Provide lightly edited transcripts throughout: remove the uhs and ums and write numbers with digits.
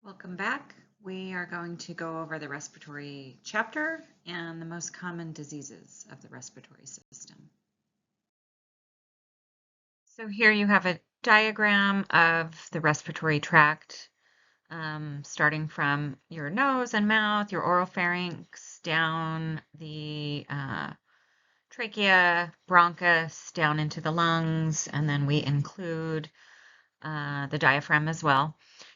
Welcome back. We are going to go over the respiratory chapter and the most common diseases of the respiratory system. So here you have a diagram of the respiratory tract, starting from your nose and mouth, your oropharynx, down the trachea, bronchus, down into the lungs, and then we include the diaphragm as well.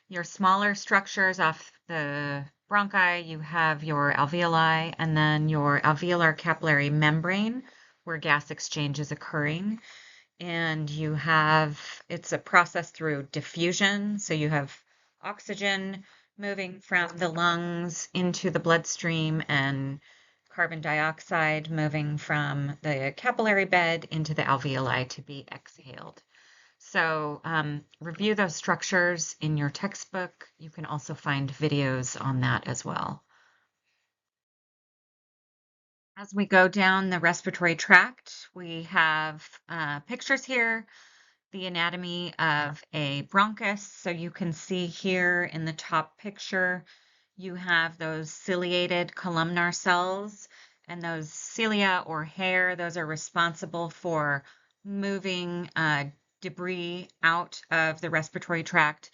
Your smaller structures off the bronchi, you have your alveoli and then your alveolar capillary membrane where gas exchange is occurring. And you have, it's a process through diffusion. So you have oxygen moving from the lungs into the bloodstream and carbon dioxide moving from the capillary bed into the alveoli to be exhaled. So review those structures in your textbook. You can also find videos on that as well. As we go down the respiratory tract, we have pictures here, the anatomy of a bronchus. So you can see here in the top picture, you have those ciliated columnar cells, and those cilia or hair, those are responsible for moving debris out of the respiratory tract.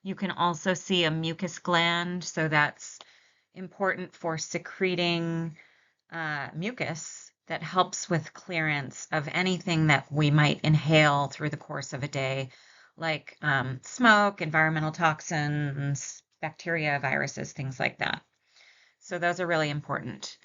You can also see a mucus gland, so that's important for secreting mucus that helps with clearance of anything that we might inhale through the course of a day, like smoke, environmental toxins, bacteria, viruses, things like that. So those are really important.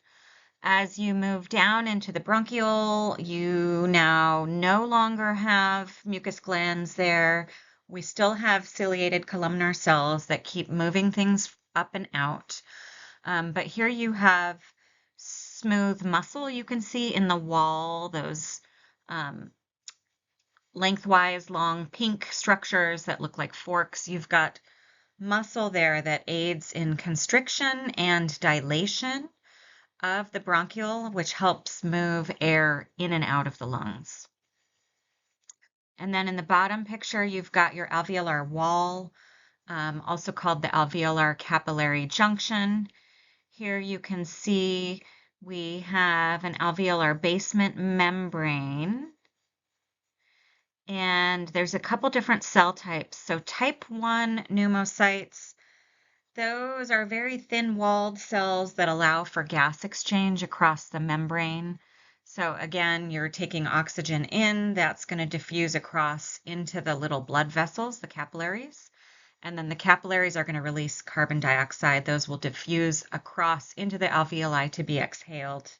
As you move down into the bronchiole, you now no longer have mucus glands there. We still have ciliated columnar cells that keep moving things up and out. But here you have smooth muscle you can see in the wall, those lengthwise long pink structures that look like forks. You've got muscle there that aids in constriction and dilation of the bronchiole, which helps move air in and out of the lungs. And then in the bottom picture, you've got your alveolar wall, also called the alveolar capillary junction. Here you can see we have an alveolar basement membrane, and there's a couple different cell types. So type 1 pneumocytes, those are very thin-walled cells that allow for gas exchange across the membrane. So again, you're taking oxygen in, that's going to diffuse across into the little blood vessels, the capillaries. And then the capillaries are going to release carbon dioxide. Those will diffuse across into the alveoli to be exhaled.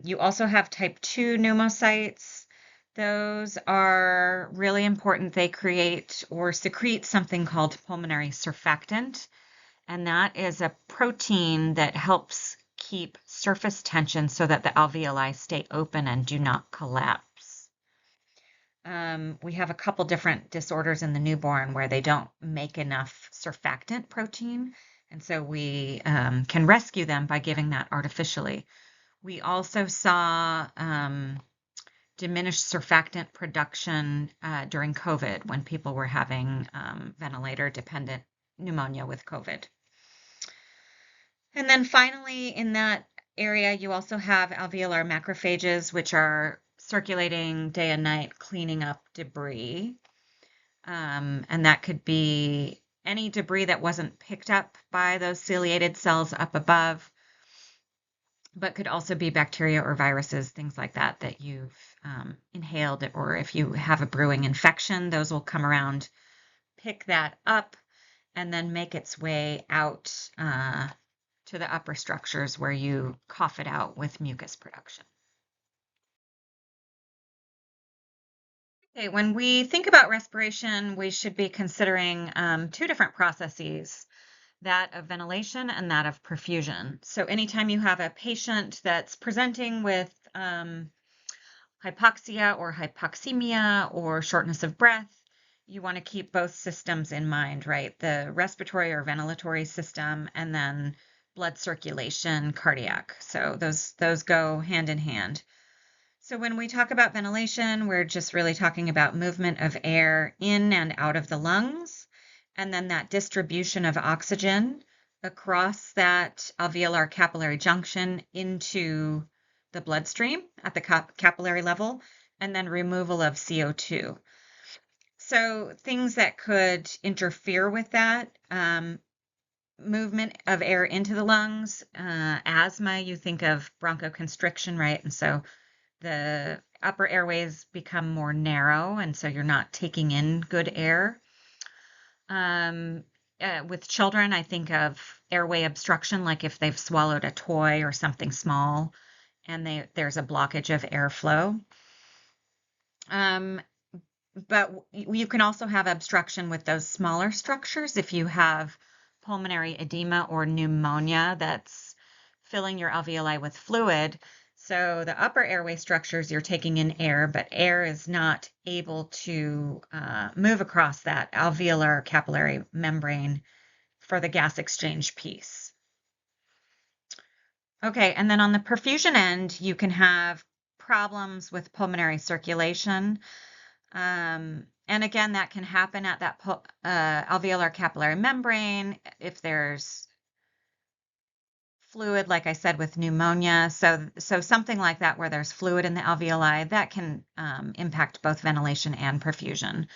You also have type 2 pneumocytes. Those are really important. They create or secrete something called pulmonary surfactant, and that is a protein that helps keep surface tension so that the alveoli stay open and do not collapse. We have a couple different disorders in the newborn where they don't make enough surfactant protein, and so we can rescue them by giving that artificially. We also saw diminished surfactant production during COVID when people were having ventilator-dependent pneumonia with COVID. And then finally, in that area, you also have alveolar macrophages, which are circulating day and night, cleaning up debris. And that could be any debris that wasn't picked up by those ciliated cells up above, but could also be bacteria or viruses, things like that, that you've inhaled, or if you have a brewing infection, those will come around, pick that up, and then make its way out to the upper structures where you cough it out with mucus production. Okay, when we think about respiration, we should be considering two different processes, that of ventilation and that of perfusion. So anytime you have a patient that's presenting with hypoxia or hypoxemia or shortness of breath, you want to keep both systems in mind, right? The respiratory or ventilatory system, and then blood circulation, cardiac. So those go hand in hand. So when we talk about ventilation, we're just really talking about movement of air in and out of the lungs. and then that distribution of oxygen across that alveolar capillary junction into the bloodstream at the capillary level, and then removal of CO2. So things that could interfere with that, movement of air into the lungs, asthma, you think of bronchoconstriction, right? And so the upper airways become more narrow, and so you're not taking in good air. With children, I think of airway obstruction, like if they've swallowed a toy or something small and there's a blockage of airflow. But you can also have obstruction with those smaller structures if you have pulmonary edema or pneumonia that's filling your alveoli with fluid. So the upper airway structures, you're taking in air, but air is not able to move across that alveolar capillary membrane for the gas exchange piece. Okay, and then on the perfusion end, you can have problems with pulmonary circulation. And again, that can happen at that alveolar capillary membrane if there's fluid, like I said, with pneumonia. So something like that where there's fluid in the alveoli, that can impact both ventilation and perfusion.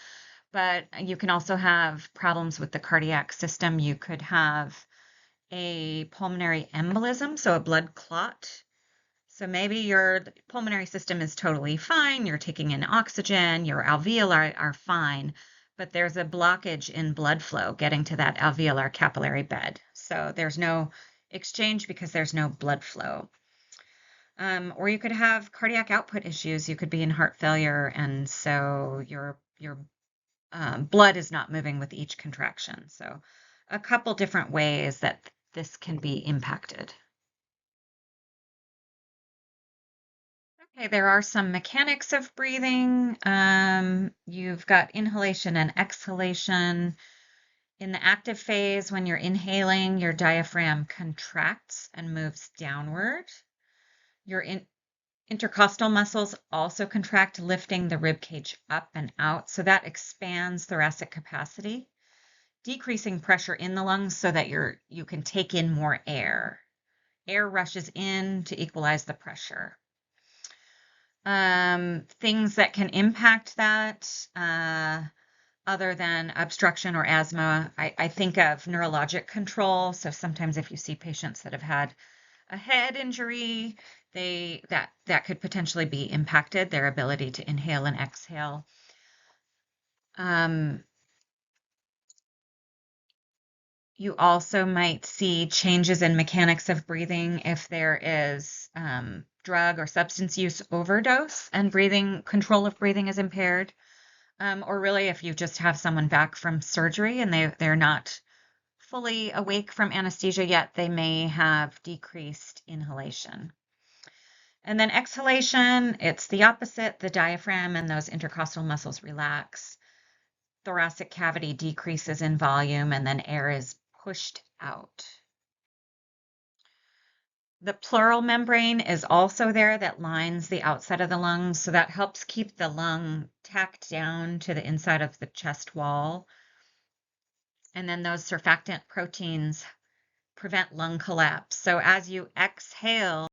But you can also have problems with the cardiac system. You could have a pulmonary embolism, so a blood clot. So maybe your pulmonary system is totally fine, you're taking in oxygen, your alveoli are fine, but there's a blockage in blood flow getting to that alveolar capillary bed. So there's no exchange because there's no blood flow. Or you could have cardiac output issues. You could be in heart failure, and so your blood is not moving with each contraction. So a couple different ways that this can be impacted. Okay, there are some mechanics of breathing. You've got inhalation and exhalation. In the active phase, when you're inhaling, your diaphragm contracts and moves downward. Your intercostal muscles also contract, lifting the rib cage up and out. So that expands thoracic capacity, decreasing pressure in the lungs so that you can take in more air. Air rushes in to equalize the pressure. Things that can impact that, other than obstruction or asthma, I think of neurologic control. So sometimes if you see patients that have had a head injury, that could potentially be impacted, their ability to inhale and exhale. You also might see changes in mechanics of breathing if there is drug or substance use overdose and control of breathing is impaired. Or really if you just have someone back from surgery and they're not fully awake from anesthesia yet, they may have decreased inhalation. And then exhalation, it's the opposite. The diaphragm and those intercostal muscles relax. Thoracic cavity decreases in volume, and then air is pushed out. The pleural membrane is also there that lines the outside of the lungs, so that helps keep the lung tacked down to the inside of the chest wall. And then those surfactant proteins prevent lung collapse. So as you exhale,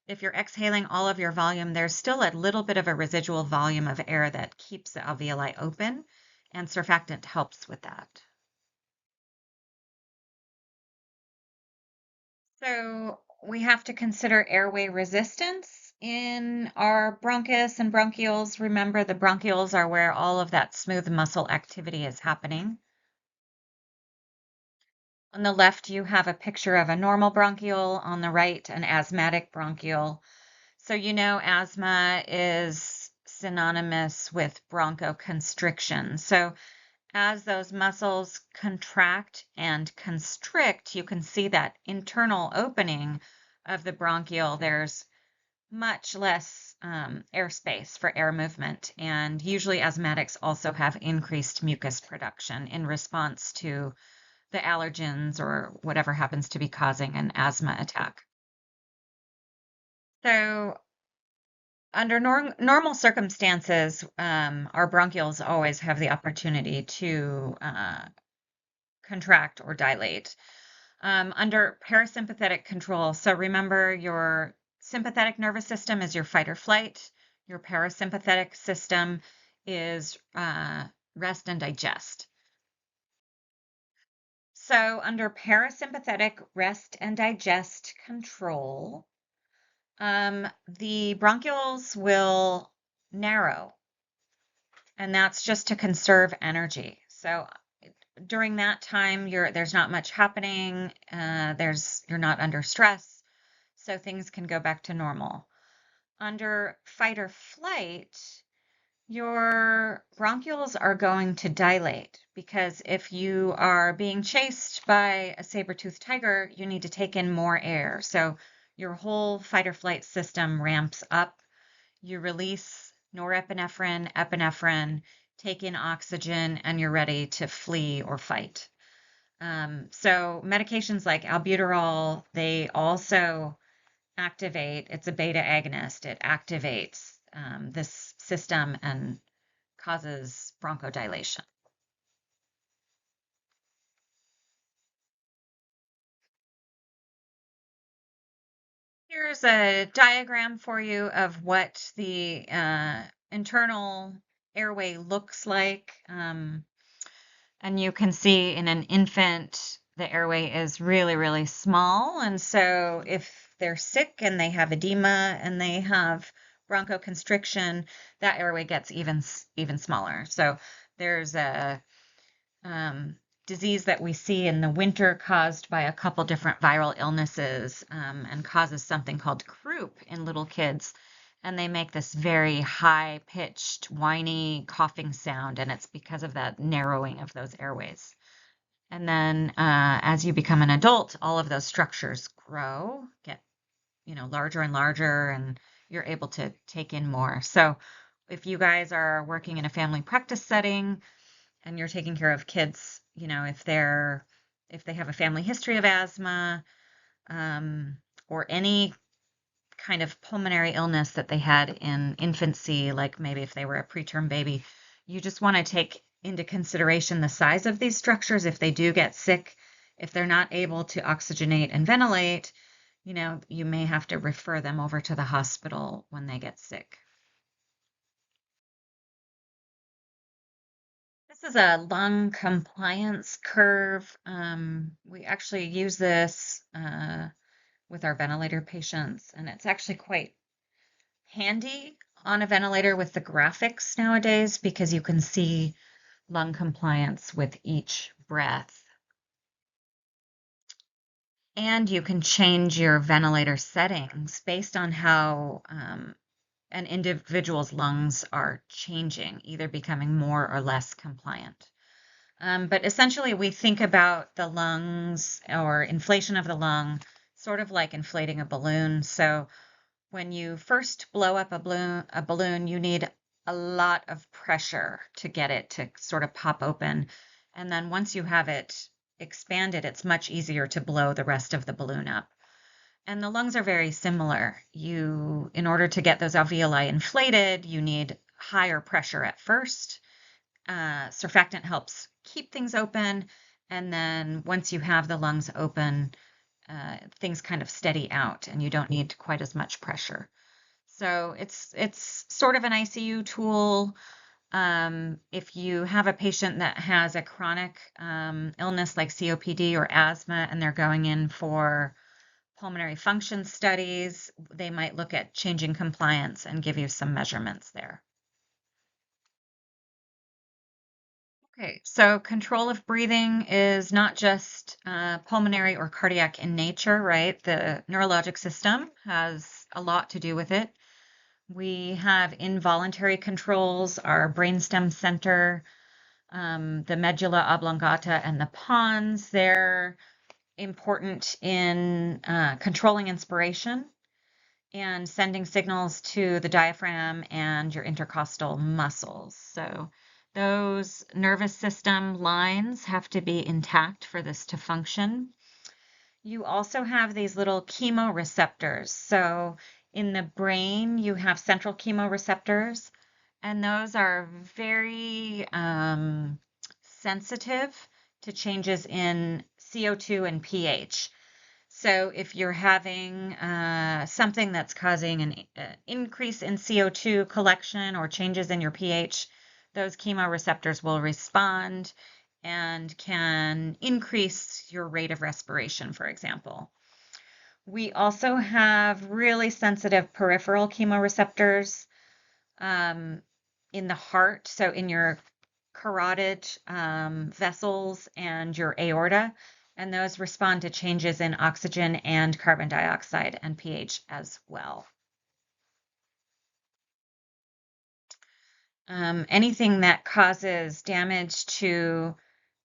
if you're exhaling all of your volume, there's still a little bit of a residual volume of air that keeps the alveoli open, and surfactant helps with that. So we have to consider airway resistance in our bronchus and bronchioles. Remember, the bronchioles are where all of that smooth muscle activity is happening. On the left, you have a picture of a normal bronchiole. On the right, an asthmatic bronchiole. So you know asthma is synonymous with bronchoconstriction. So as those muscles contract and constrict, you can see that internal opening of the bronchiole. There's much less airspace for air movement. And usually asthmatics also have increased mucus production in response to the allergens or whatever happens to be causing an asthma attack. So under normal circumstances, our bronchioles always have the opportunity to contract or dilate. Under parasympathetic control, so remember your sympathetic nervous system is your fight or flight. Your parasympathetic system is rest and digest. So under parasympathetic rest and digest control, the bronchioles will narrow, and that's just to conserve energy. So during that time, there's not much happening. You're not under stress, so things can go back to normal. Under fight or flight, your bronchioles are going to dilate because if you are being chased by a saber-toothed tiger, you need to take in more air. So your whole fight or flight system ramps up. You release norepinephrine, epinephrine, take in oxygen, and you're ready to flee or fight. So medications like albuterol, they also activate, it's a beta agonist. It activates this system and causes bronchodilation. Here's a diagram for you of what the internal airway looks like. And you can see in an infant, the airway is really, really small. And so if they're sick and they have edema and they have bronchoconstriction, that airway gets even smaller. So there's a disease that we see in the winter caused by a couple different viral illnesses and causes something called croup in little kids. And they make this very high-pitched, whiny coughing sound, and it's because of that narrowing of those airways. And then as you become an adult, all of those structures grow, get larger and larger, and you're able to take in more. So if you guys are working in a family practice setting and you're taking care of kids, if they have a family history of asthma or any kind of pulmonary illness that they had in infancy, like maybe if they were a preterm baby, you just want to take into consideration the size of these structures. If they do get sick, if they're not able to oxygenate and ventilate, you may have to refer them over to the hospital when they get sick. This is a lung compliance curve. We actually use this with our ventilator patients, and it's actually quite handy on a ventilator with the graphics nowadays because you can see lung compliance with each breath. And you can change your ventilator settings based on how an individual's lungs are changing, either becoming more or less compliant. But essentially, we think about the lungs or inflation of the lung sort of like inflating a balloon. So when you first blow up a balloon, you need a lot of pressure to get it to sort of pop open. And then once you have it expanded, it's much easier to blow the rest of the balloon up. And the lungs are very similar. In order to get those alveoli inflated, you need higher pressure at first. Surfactant helps keep things open. And then once you have the lungs open, things kind of steady out and you don't need quite as much pressure. So it's sort of an ICU tool. If you have a patient that has a chronic illness like COPD or asthma and they're going in for pulmonary function studies, they might look at changing compliance and give you some measurements there. Okay, so control of breathing is not just pulmonary or cardiac in nature, right? The neurologic system has a lot to do with it. We have involuntary controls, our brainstem center, the medulla oblongata, and the pons. They're important in controlling inspiration and sending signals to the diaphragm and your intercostal muscles. So those nervous system lines have to be intact for this to function. You also have these little chemoreceptors. So in the brain, you have central chemoreceptors, and those are very sensitive to changes in CO2 and pH. So if you're having something that's causing an increase in CO2 collection or changes in your pH, those chemoreceptors will respond and can increase your rate of respiration, for example. We also have really sensitive peripheral chemoreceptors in the heart, so in your carotid vessels and your aorta, and those respond to changes in oxygen and carbon dioxide and pH as well. Anything that causes damage to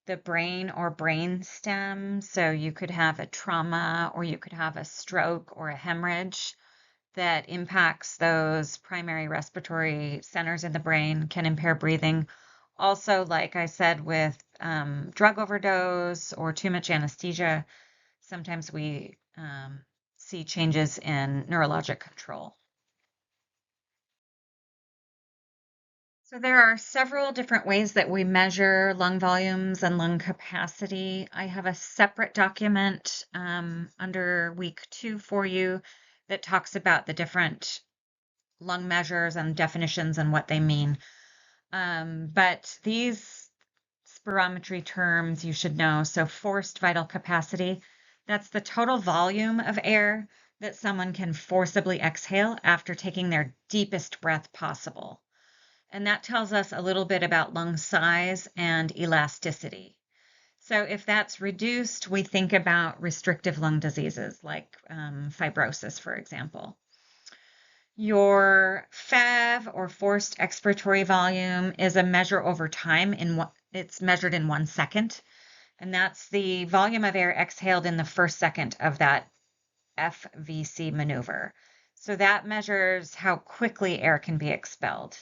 the brain or brain stem, so you could have a trauma or you could have a stroke or a hemorrhage that impacts those primary respiratory centers in the brain, can impair breathing. Also, like I said, with drug overdose or too much anesthesia, sometimes we see changes in neurologic control. So there are several different ways that we measure lung volumes and lung capacity. I have a separate document under week 2 for you that talks about the different lung measures and definitions and what they mean. But these spirometry terms you should know. So forced vital capacity, that's the total volume of air that someone can forcibly exhale after taking their deepest breath possible. And that tells us a little bit about lung size and elasticity. So if that's reduced, we think about restrictive lung diseases like fibrosis, for example. Your FEV, or forced expiratory volume, is a measure over time. It's measured in 1 second, and that's the volume of air exhaled in the first second of that FVC maneuver. So that measures how quickly air can be expelled.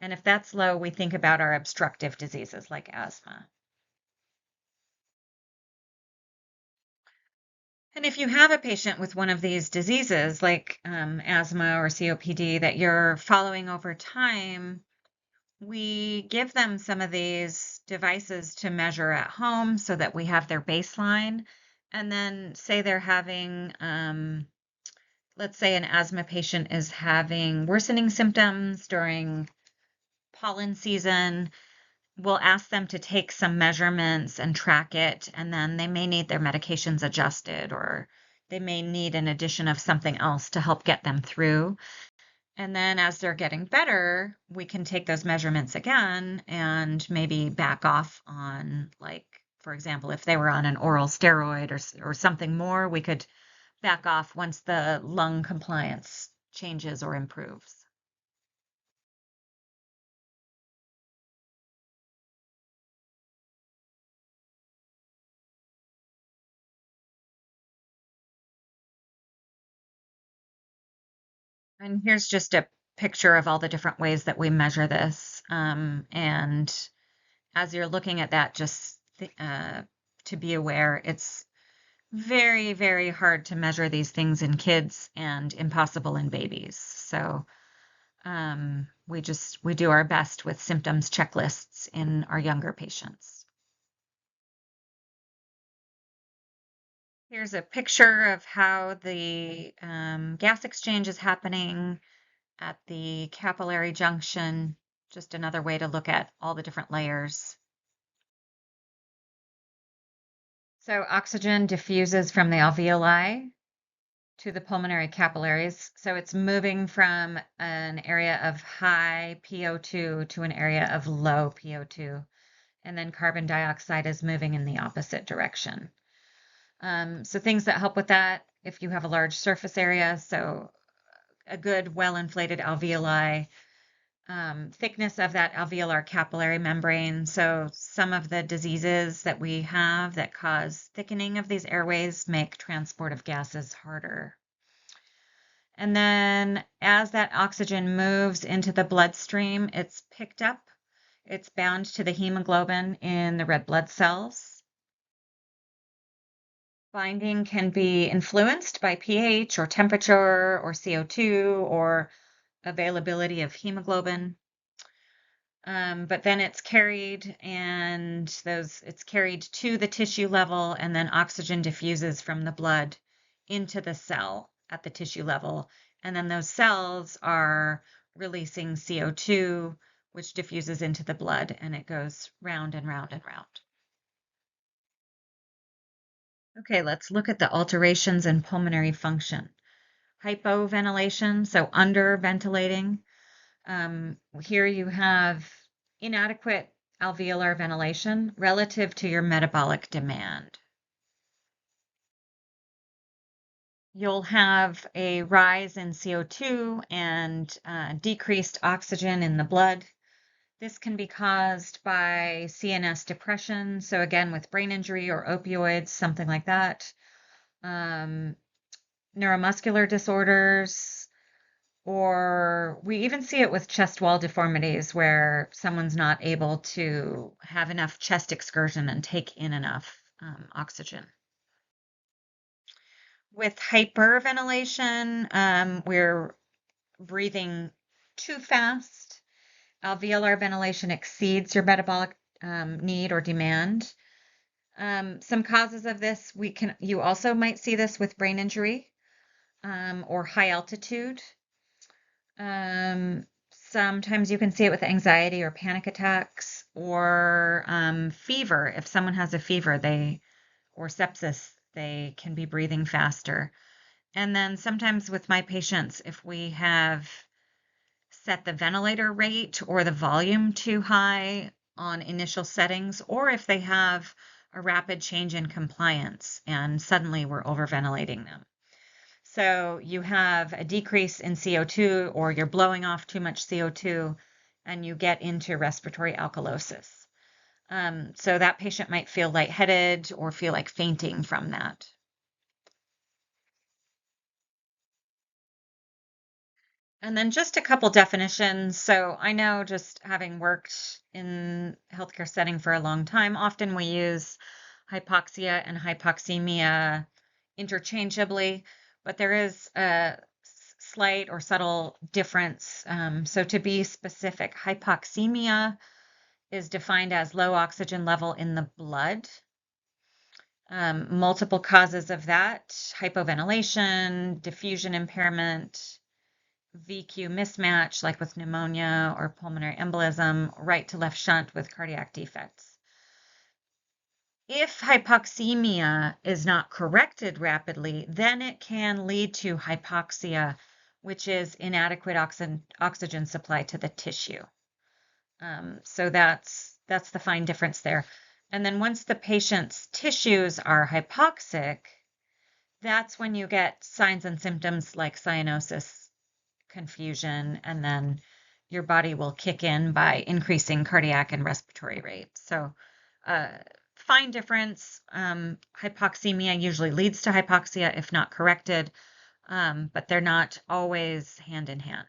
And if that's low, we think about our obstructive diseases like asthma. And if you have a patient with one of these diseases, like asthma or COPD, that you're following over time, we give them some of these devices to measure at home so that we have their baseline. And then say they're having, let's say an asthma patient is having worsening symptoms during pollen season. We'll ask them to take some measurements and track it, and then they may need their medications adjusted, or they may need an addition of something else to help get them through. And then as they're getting better, we can take those measurements again and maybe back off on, like, for example, if they were on an oral steroid or something more, we could back off once the lung compliance changes or improves. And here's just a picture of all the different ways that we measure this. And as you're looking at that, just to be aware, it's very, very hard to measure these things in kids and impossible in babies. So we do our best with symptoms checklists in our younger patients. Here's a picture of how the gas exchange is happening at the capillary junction. Just another way to look at all the different layers. So oxygen diffuses from the alveoli to the pulmonary capillaries. So it's moving from an area of high PO2 to an area of low PO2. And then carbon dioxide is moving in the opposite direction. So things that help with that, if you have a large surface area, so a good well-inflated alveoli, thickness of that alveolar capillary membrane. So some of the diseases that we have that cause thickening of these airways make transport of gases harder. And then as that oxygen moves into the bloodstream, it's picked up, it's bound to the hemoglobin in the red blood cells. Binding can be influenced by pH or temperature or CO2 or availability of hemoglobin. But then it's carried it's carried to the tissue level, and then oxygen diffuses from the blood into the cell at the tissue level. And then those cells are releasing CO2, which diffuses into the blood, and it goes round and round and round. Okay, let's look at the alterations in pulmonary function. Hypoventilation, so under ventilating. Here you have inadequate alveolar ventilation relative to your metabolic demand. You'll have a rise in CO2 and decreased oxygen in the blood. This can be caused by CNS depression. So again, with brain injury or opioids, something like that. Neuromuscular disorders, or we even see it with chest wall deformities where someone's not able to have enough chest excursion and take in enough oxygen. With hyperventilation, we're breathing too fast. Alveolar ventilation exceeds your metabolic need or demand. Some causes of this, you also might see this with brain injury or high altitude. Sometimes you can see it with anxiety or panic attacks or fever. If someone has a fever, or sepsis, they can be breathing faster. And then sometimes with my patients, if we have set the ventilator rate or the volume too high on initial settings, or if they have a rapid change in compliance and suddenly we're overventilating them. So you have a decrease in CO2 or you're blowing off too much CO2 and you get into respiratory alkalosis. So that patient might feel lightheaded or feel like fainting from that. And then just a couple definitions. So I know, just having worked in healthcare setting for a long time, often we use hypoxia and hypoxemia interchangeably, but there is a slight or subtle difference. So to be specific, hypoxemia is defined as low oxygen level in the blood. Multiple causes of that: hypoventilation, diffusion impairment, VQ mismatch, like with pneumonia or pulmonary embolism, right to left shunt with cardiac defects. If hypoxemia is not corrected rapidly, then it can lead to hypoxia, which is inadequate oxygen supply to the tissue. So that's the fine difference there. And then once the patient's tissues are hypoxic, that's when you get signs and symptoms like cyanosis, confusion, and then your body will kick in by increasing cardiac and respiratory rate. So fine difference. Hypoxemia usually leads to hypoxia if not corrected, but they're not always hand in hand.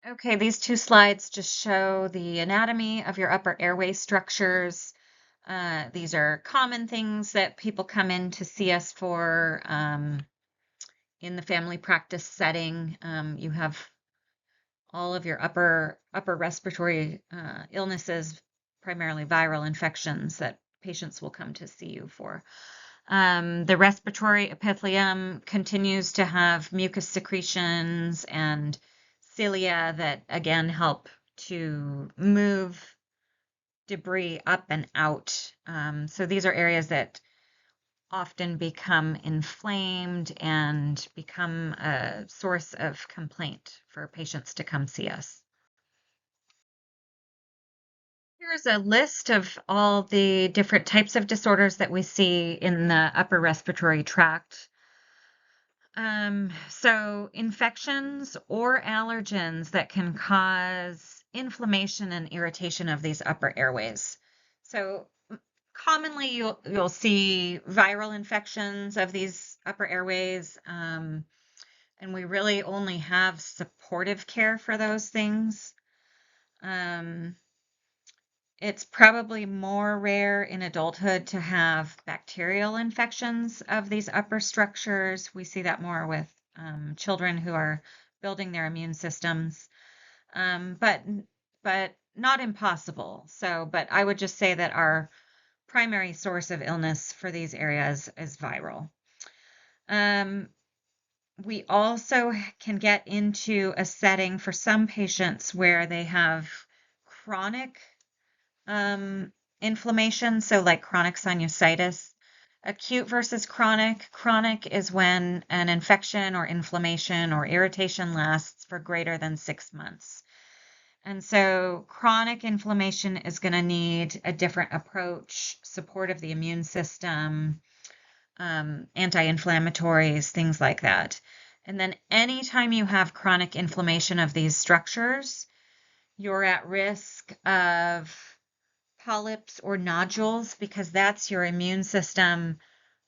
Okay, these two slides just show the anatomy of your upper airway structures. These are common things that people come in to see us for in the family practice setting. You have all of your upper respiratory illnesses, primarily viral infections, that patients will come to see you for. The respiratory epithelium continues to have mucus secretions and cilia that again help to move debris up and out. So these are areas that often become inflamed and become a source of complaint for patients to come see us. Here's a list of all the different types of disorders that we see in the upper respiratory tract. So infections or allergens that can cause inflammation and irritation of these upper airways. So commonly you'll see viral infections of these upper airways, and we really only have supportive care for those things. It's probably more rare in adulthood to have bacterial infections of these upper structures. We see that more with children who are building their immune systems, but not impossible. So, but I would just say that our primary source of illness for these areas is viral. We also can get into a setting for some patients where they have chronic inflammation, so like chronic sinusitis. Acute versus chronic. Chronic is when an infection or inflammation or irritation lasts for greater than 6 months. And so chronic inflammation is going to need a different approach, support of the immune system, anti-inflammatories, things like that. And then anytime you have chronic inflammation of these structures, you're at risk of polyps or nodules because that's your immune system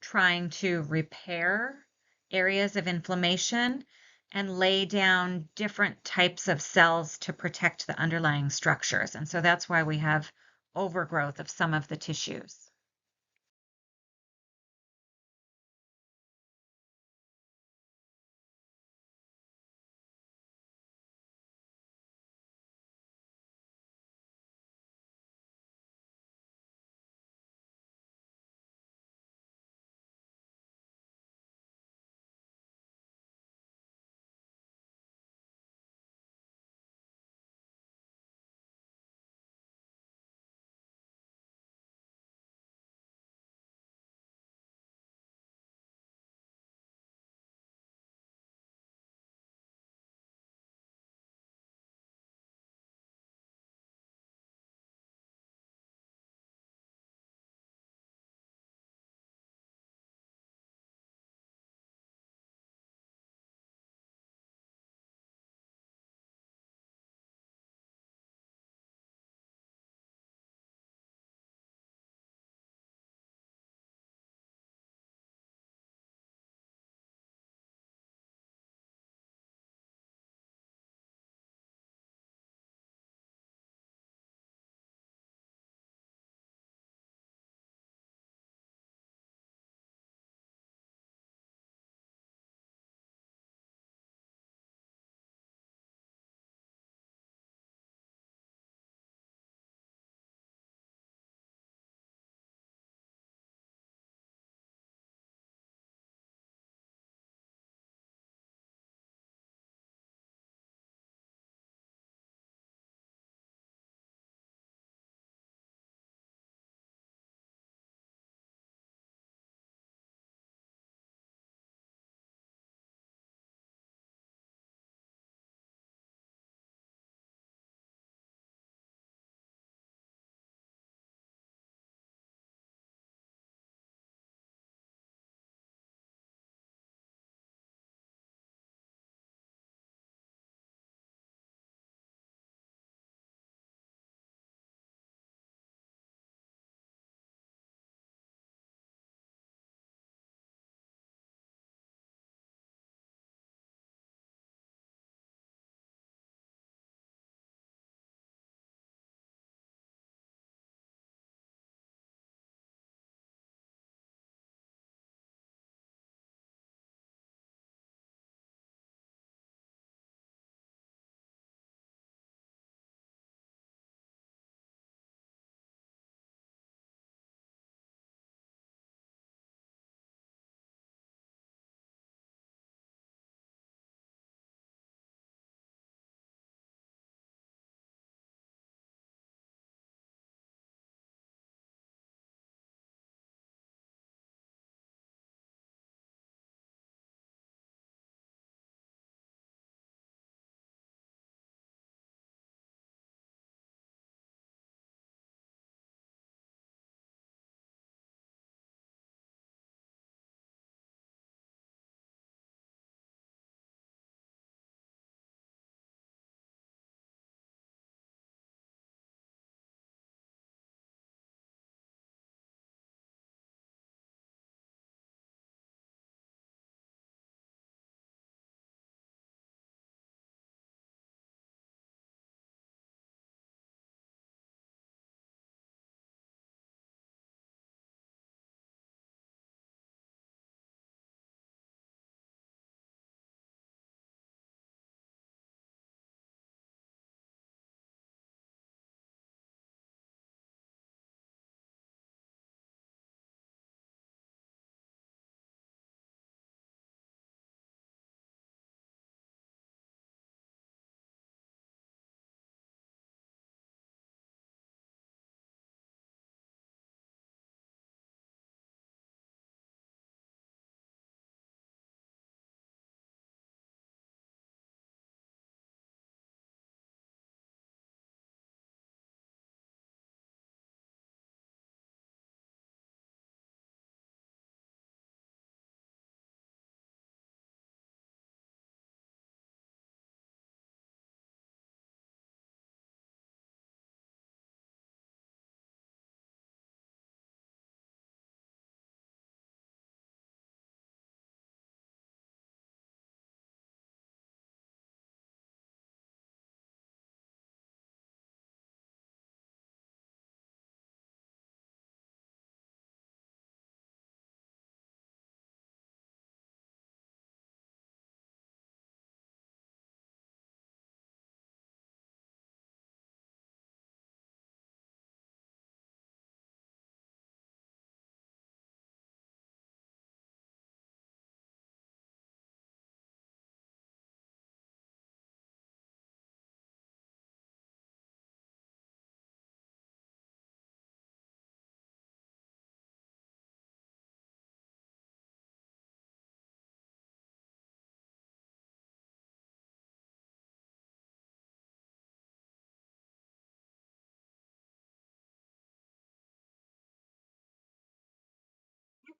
trying to repair areas of inflammation and lay down different types of cells to protect the underlying structures. And so that's why we have overgrowth of some of the tissues.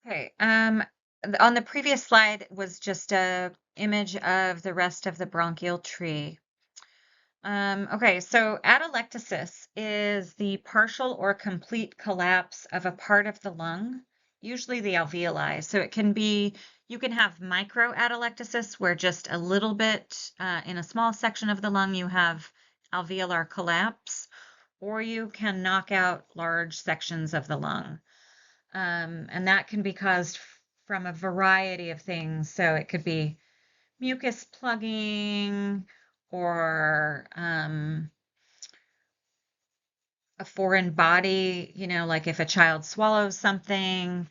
Okay. On the previous slide was just a image of the rest of the bronchial tree. Okay, so atelectasis is the partial or complete collapse of a part of the lung, usually the alveoli. So it can be, you can have microatelectasis where just a little bit in a small section of the lung you have alveolar collapse, or you can knock out large sections of the lung. And that can be caused from a variety of things. So it could be mucus plugging or a foreign body, like if a child swallows something.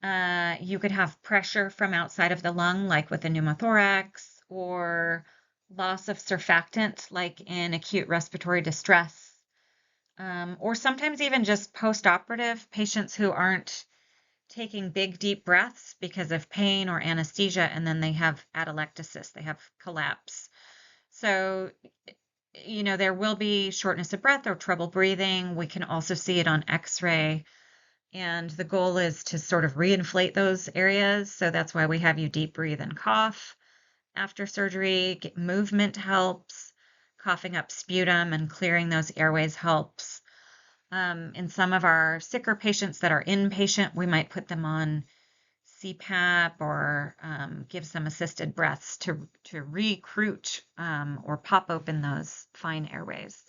You could have pressure from outside of the lung, like with a pneumothorax, or loss of surfactant, like in acute respiratory distress, or sometimes even just post-operative patients who aren't taking big, deep breaths because of pain or anesthesia, and then they have atelectasis, they have collapse. So, there will be shortness of breath or trouble breathing. We can also see it on X-ray. And the goal is to sort of reinflate those areas. So that's why we have you deep breathe and cough after surgery. Movement helps. Coughing up sputum and clearing those airways helps. In some of our sicker patients that are inpatient, we might put them on CPAP or give some assisted breaths to recruit or pop open those fine airways.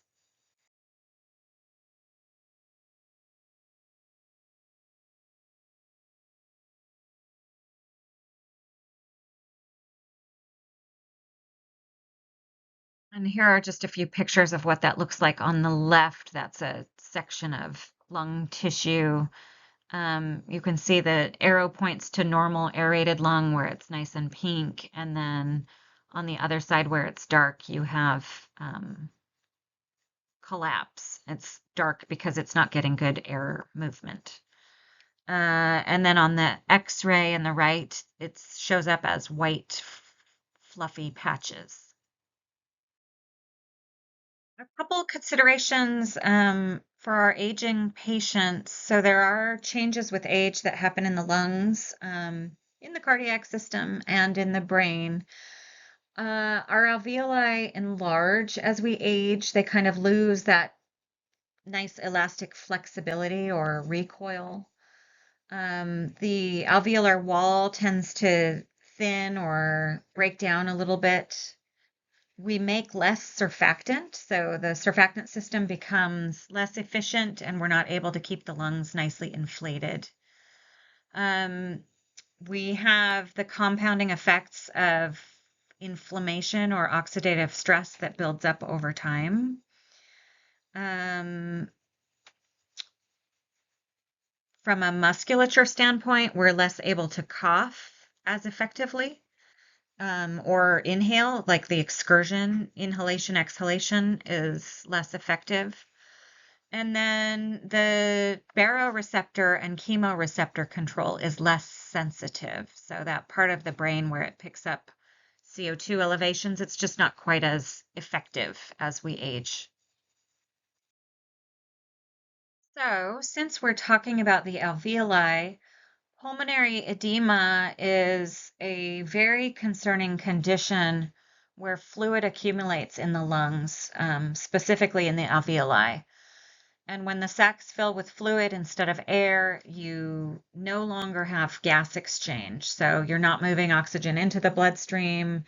And here are just a few pictures of what that looks like. On the left, that's a section of lung tissue. You can see the arrow points to normal aerated lung where it's nice and pink. And then on the other side where it's dark, you have collapse. It's dark because it's not getting good air movement. And then on the X-ray on the right, it shows up as white, fluffy patches. A couple considerations for our aging patients. So there are changes with age that happen in the lungs, in the cardiac system, and in the brain. Our alveoli enlarge as we age. They kind of lose that nice elastic flexibility or recoil. The alveolar wall tends to thin or break down a little bit. We make less surfactant, so the surfactant system becomes less efficient and we're not able to keep the lungs nicely inflated. We have the compounding effects of inflammation or oxidative stress that builds up over time. From a musculature standpoint, we're less able to cough as effectively. Or inhale, like the excursion, inhalation, exhalation is less effective. And then the baroreceptor and chemoreceptor control is less sensitive. So that part of the brain where it picks up CO2 elevations, it's just not quite as effective as we age. So since we're talking about the alveoli, pulmonary edema is a very concerning condition where fluid accumulates in the lungs, specifically in the alveoli. And when the sacs fill with fluid instead of air, you no longer have gas exchange. So you're not moving oxygen into the bloodstream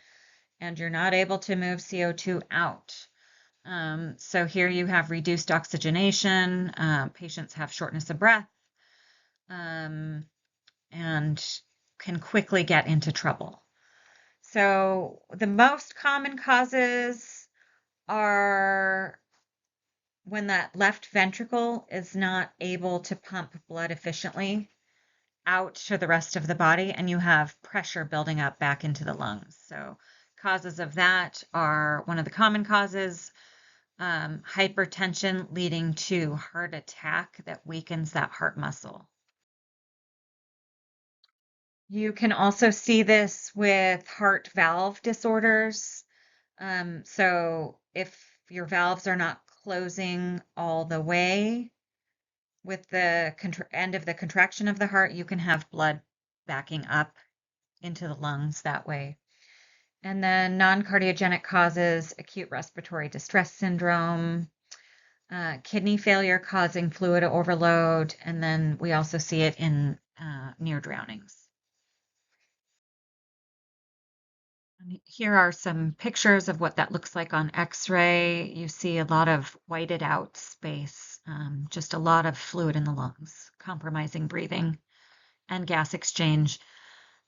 and you're not able to move CO2 out. So here you have reduced oxygenation, patients have shortness of breath, and can quickly get into trouble. So the most common causes are when that left ventricle is not able to pump blood efficiently out to the rest of the body, and you have pressure building up back into the lungs. So causes of that are one of the common causes, hypertension leading to heart attack that weakens that heart muscle. You can also see this with heart valve disorders. So if your valves are not closing all the way with the end of the contraction of the heart, you can have blood backing up into the lungs that way. And then non-cardiogenic causes, acute respiratory distress syndrome, kidney failure causing fluid overload, and then we also see it in near drownings. And here are some pictures of what that looks like on X-ray. You see a lot of whited out space, just a lot of fluid in the lungs, compromising breathing and gas exchange.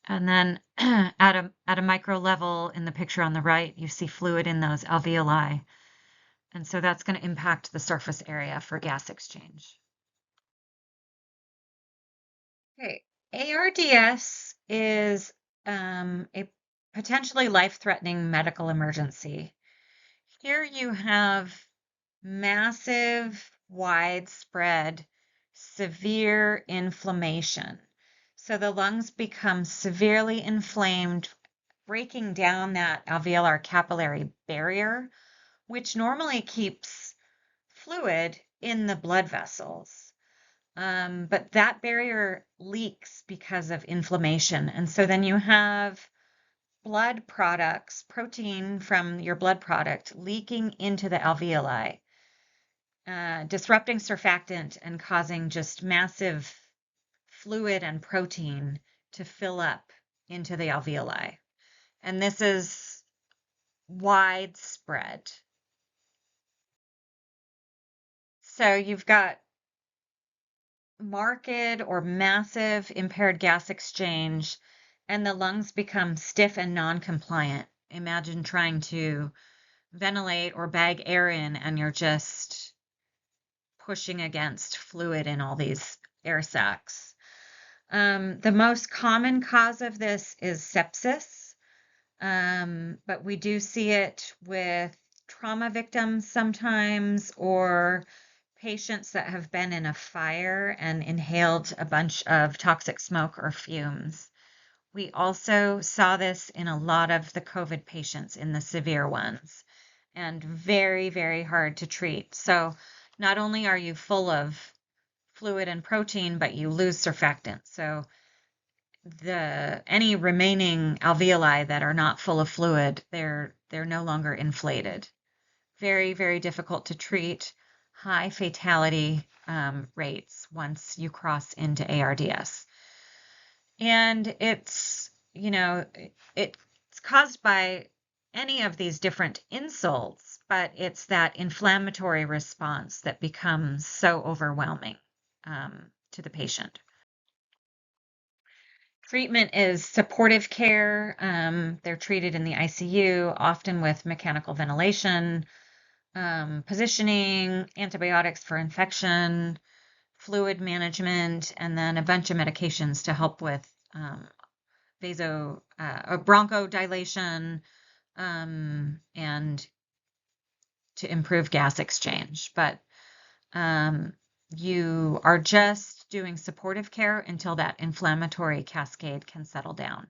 And then at a micro level in the picture on the right, you see fluid in those alveoli. And so that's going to impact the surface area for gas exchange. Okay, ARDS is a potentially life-threatening medical emergency. Here you have massive, widespread, severe inflammation. So the lungs become severely inflamed, breaking down that alveolar capillary barrier, which normally keeps fluid in the blood vessels. But that barrier leaks because of inflammation. And so then you have blood products, protein from your blood product leaking into the alveoli, disrupting surfactant and causing just massive fluid and protein to fill up into the alveoli. And this is widespread. So you've got marked or massive impaired gas exchange, and the lungs become stiff and non-compliant. Imagine trying to ventilate or bag air in, and you're just pushing against fluid in all these air sacs. The most common cause of this is sepsis, but we do see it with trauma victims sometimes, or patients that have been in a fire and inhaled a bunch of toxic smoke or fumes. We also saw this in a lot of the COVID patients, in the severe ones, and very, very hard to treat. So not only are you full of fluid and protein, but you lose surfactant. So any remaining alveoli that are not full of fluid, they're no longer inflated. Very, very difficult to treat. High fatality rates once you cross into ARDS. And it's caused by any of these different insults, but it's that inflammatory response that becomes so overwhelming to the patient. Treatment is supportive care. They're treated in the ICU, often with mechanical ventilation, positioning, antibiotics for infection, fluid management, and then a bunch of medications to help with bronchodilation and to improve gas exchange. But you are just doing supportive care until that inflammatory cascade can settle down.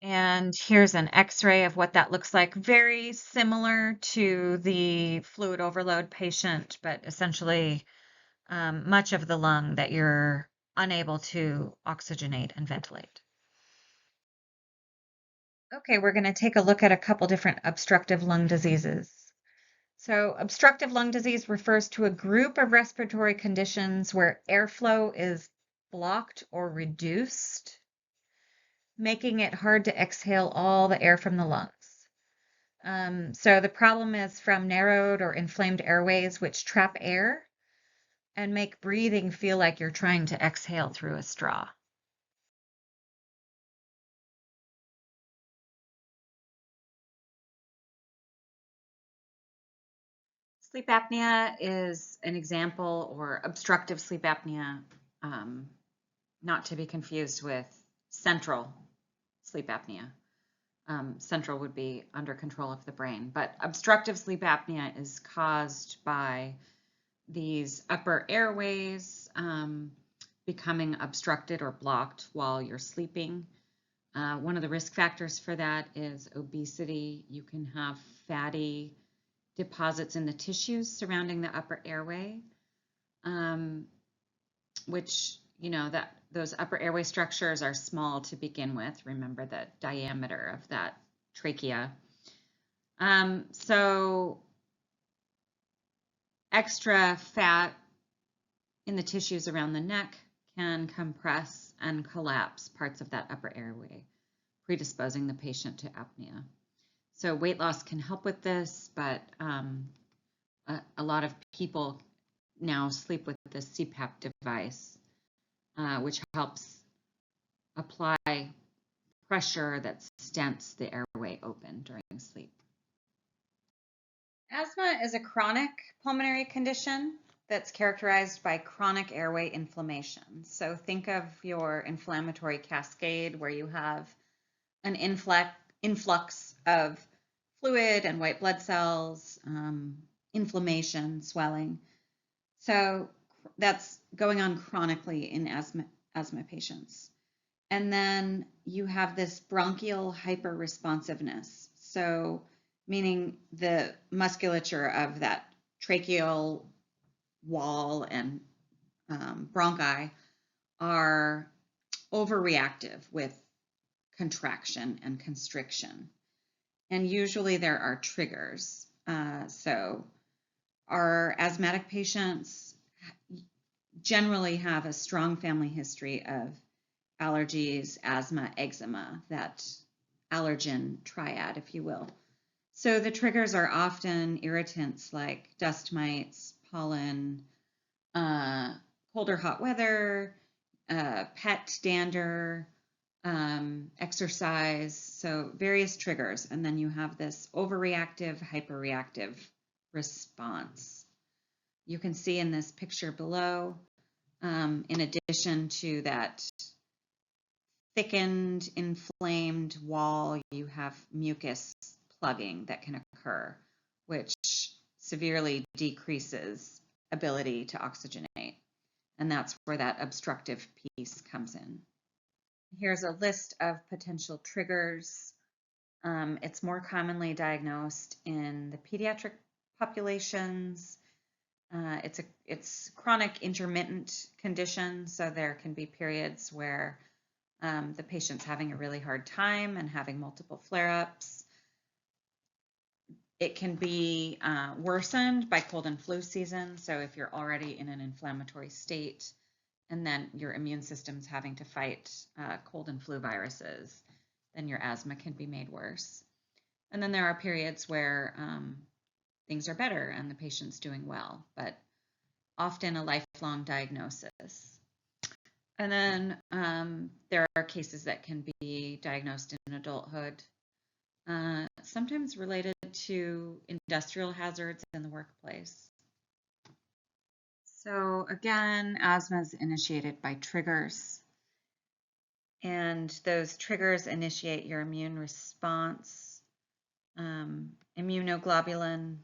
And here's an X-ray of what that looks like. Very similar to the fluid overload patient, but essentially much of the lung that you're unable to oxygenate and ventilate. Okay, we're going to take a look at a couple different obstructive lung diseases. So obstructive lung disease refers to a group of respiratory conditions where airflow is blocked or reduced, making it hard to exhale all the air from the lungs. So the problem is from narrowed or inflamed airways, which trap air and make breathing feel like you're trying to exhale through a straw. Sleep apnea is an example, or obstructive sleep apnea, not to be confused with central sleep apnea. Central would be under control of the brain, but obstructive sleep apnea is caused by these upper airways becoming obstructed or blocked while you're sleeping. One of the risk factors for that is obesity. You can have fatty deposits in the tissues surrounding the upper airway, which that those upper airway structures are small to begin with. Remember the diameter of that trachea. So extra fat in the tissues around the neck can compress and collapse parts of that upper airway, predisposing the patient to apnea. So weight loss can help with this, but a lot of people now sleep with the CPAP device, which helps apply pressure that stents the airway open during sleep. Asthma is a chronic pulmonary condition that's characterized by chronic airway inflammation. So think of your inflammatory cascade where you have an influx of fluid and white blood cells, inflammation, swelling. So that's going on chronically in asthma patients. And then you have this bronchial hyperresponsiveness. So meaning the musculature of that tracheal wall and bronchi are overreactive with contraction and constriction. And usually there are triggers. So our asthmatic patients generally have a strong family history of allergies, asthma, eczema, that allergen triad, if you will. So the triggers are often irritants like dust mites, pollen, cold or hot weather, pet dander, exercise, so various triggers. And then you have this overreactive, hyperreactive response. You can see in this picture below, in addition to that thickened, inflamed wall, you have mucus plugging that can occur, which severely decreases ability to oxygenate. And that's where that obstructive piece comes in. Here's a list of potential triggers. It's more commonly diagnosed in the pediatric populations. It's chronic intermittent condition, so there can be periods where the patient's having a really hard time and having multiple flare-ups. It can be worsened by cold and flu season. So if you're already in an inflammatory state and then your immune system's having to fight cold and flu viruses, then your asthma can be made worse. And then there are periods where things are better and the patient's doing well, but often a lifelong diagnosis. And then there are cases that can be diagnosed in adulthood, sometimes related to industrial hazards in the workplace. So again, asthma is initiated by triggers, and those triggers initiate your immune response. Immunoglobulin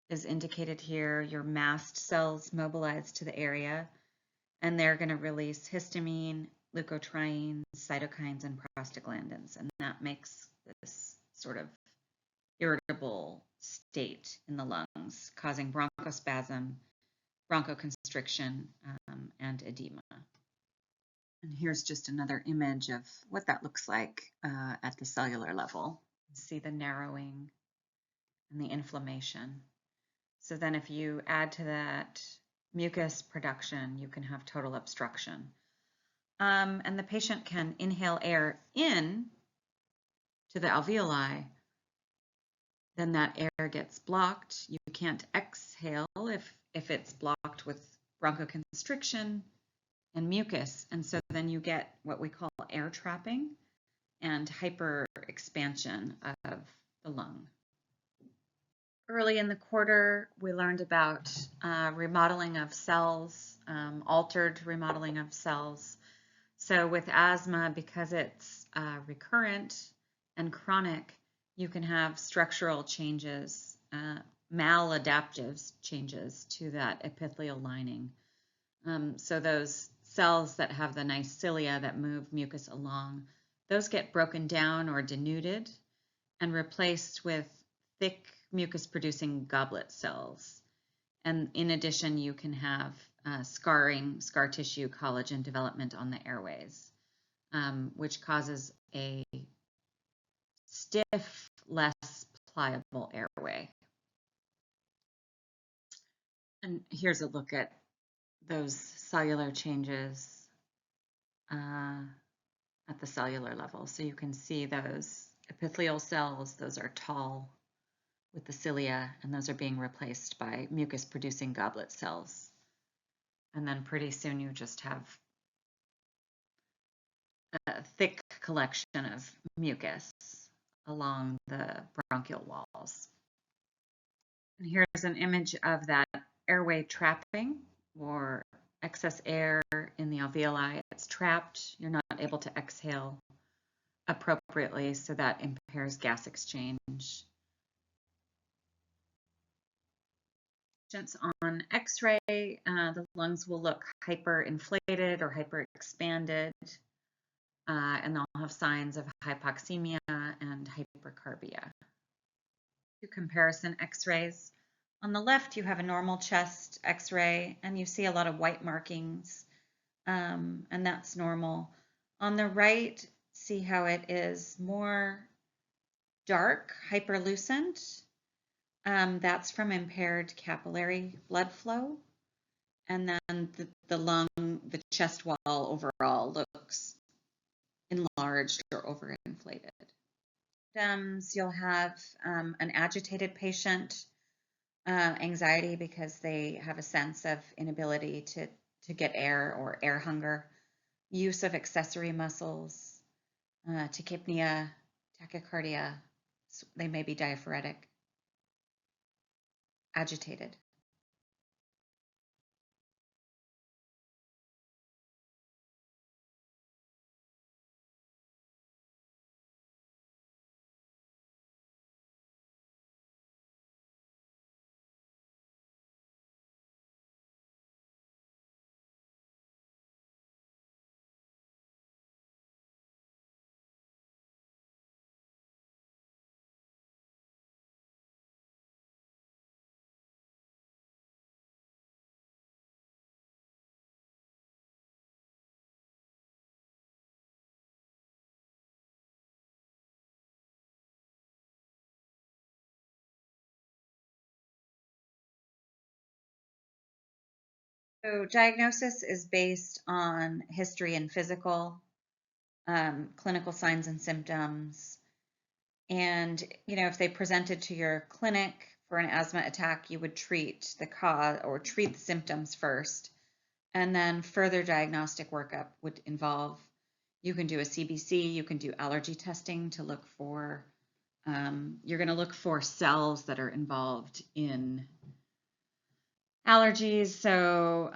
is indicated here. Your mast cells mobilize to the area, and they're going to release histamine, leukotrienes, cytokines, and prostaglandins, and that makes this sort of irritable state in the lungs, causing bronchospasm, bronchoconstriction, and edema. And here's just another image of what that looks like at the cellular level. See the narrowing and the inflammation. So then if you add to that mucus production, you can have total obstruction. And the patient can inhale air in to the alveoli, then that air gets blocked. You can't exhale if it's blocked with bronchoconstriction and mucus. And so then you get what we call air trapping and hyperexpansion of the lung. Early in the quarter, we learned about remodeling of cells, altered remodeling of cells. So with asthma, because it's recurrent and chronic, you can have structural changes, maladaptive changes to that epithelial lining. So those cells that have the nice cilia that move mucus along, those get broken down or denuded and replaced with thick mucus-producing goblet cells. And in addition, you can have scarring, scar tissue, collagen development on the airways, which causes a stiff, less pliable airway. And here's a look at those cellular changes at the cellular level. So you can see those epithelial cells, those are tall with the cilia, and those are being replaced by mucus-producing goblet cells. And then pretty soon you just have a thick collection of mucus along the bronchial walls. And here's an image of that airway trapping, or excess air in the alveoli. It's trapped. You're not able to exhale appropriately, so that impairs gas exchange. Patients on X-ray, the lungs will look hyperinflated or hyperexpanded, and they'll have signs of hypoxemia and hypercarbia. Two comparison X-rays. On the left, you have a normal chest X-ray, and you see a lot of white markings, and that's normal. On the right, see how it is more dark, hyperlucent. That's from impaired capillary blood flow. And then the lung, the chest wall overall looks enlarged or overinflated. You'll have an agitated patient, anxiety because they have a sense of inability to get air or air hunger, use of accessory muscles, tachypnea, tachycardia. They may be diaphoretic, agitated. So diagnosis is based on history and physical, clinical signs and symptoms. And, if they presented to your clinic for an asthma attack, you would treat the cause or treat the symptoms first. And then further diagnostic workup would involve, you can do a CBC, you can do allergy testing to look for, you're going to look for cells that are involved in allergies, so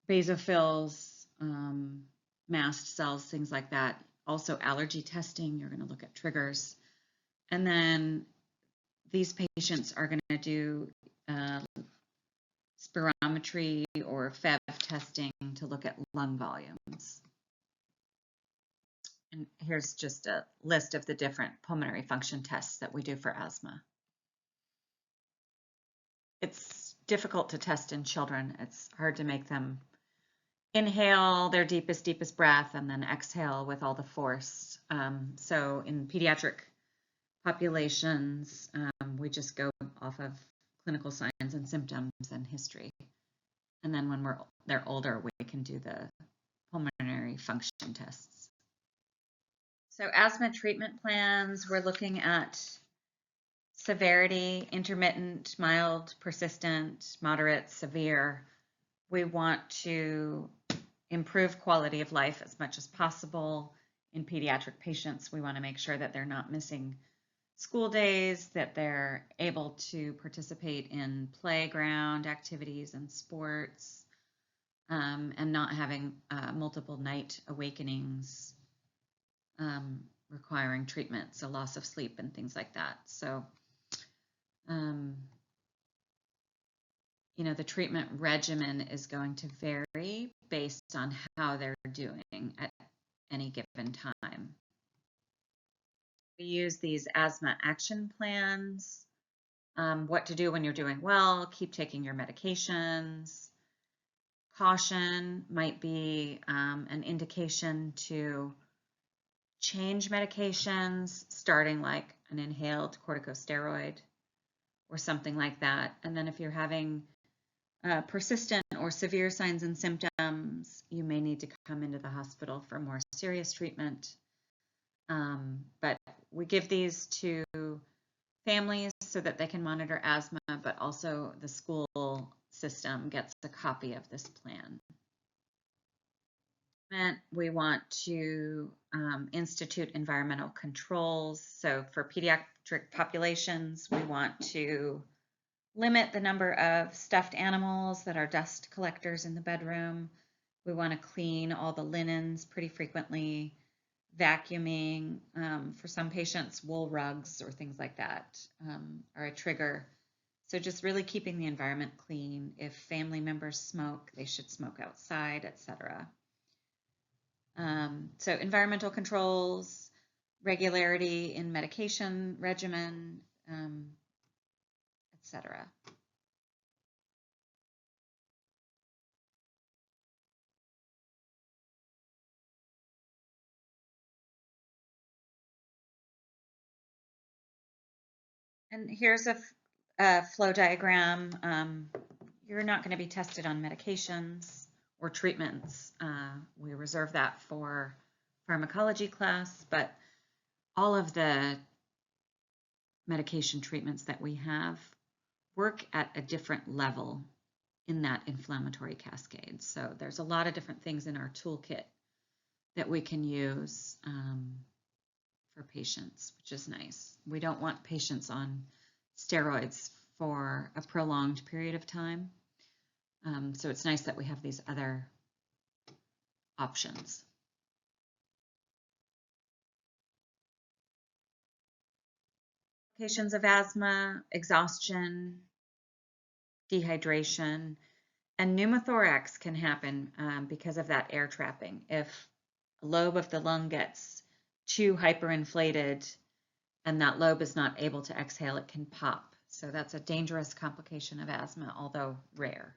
basophils, mast cells, things like that. Also allergy testing, you're going to look at triggers. And then these patients are going to do spirometry or FEV testing to look at lung volumes. And here's just a list of the different pulmonary function tests that we do for asthma. It's difficult to test in children. It's hard to make them inhale their deepest breath and then exhale with all the force. So in pediatric populations, we just go off of clinical signs and symptoms and history. And then when they're older, we can do the pulmonary function tests. So asthma treatment plans, we're looking at severity, intermittent, mild, persistent, moderate, severe. We want to improve quality of life as much as possible. In pediatric patients, we want to make sure that they're not missing school days, that they're able to participate in playground activities and sports, and not having multiple night awakenings requiring treatment, so loss of sleep and things like that. So, the treatment regimen is going to vary based on how they're doing at any given time. We use these asthma action plans What to do when you're doing well, keep taking your medications. Caution might be an indication to change medications, starting like an inhaled corticosteroid or something like that. And then if you're having persistent or severe signs and symptoms, you may need to come into the hospital for more serious treatment. But we give these to families so that they can monitor asthma, but also the school system gets a copy of this plan. We want to institute environmental controls. So for pediatric populations, we want to limit the number of stuffed animals that are dust collectors in the bedroom. We want to clean all the linens pretty frequently, vacuuming. For some patients, wool rugs or things like that are a trigger. So just really keeping the environment clean. If family members smoke, they should smoke outside, etc. So environmental controls, regularity in medication regimen, etc. And here's a flow diagram. You're not going to be tested on medications or treatments. We reserve that for pharmacology class, but all of the medication treatments that we have work at a different level in that inflammatory cascade. So there's a lot of different things in our toolkit that we can use for patients, which is nice. We don't want patients on steroids for a prolonged period of time. So it's nice that we have these other options. Complications of asthma, exhaustion, dehydration, and pneumothorax can happen because of that air trapping. If a lobe of the lung gets too hyperinflated and that lobe is not able to exhale, it can pop. So that's a dangerous complication of asthma, although rare.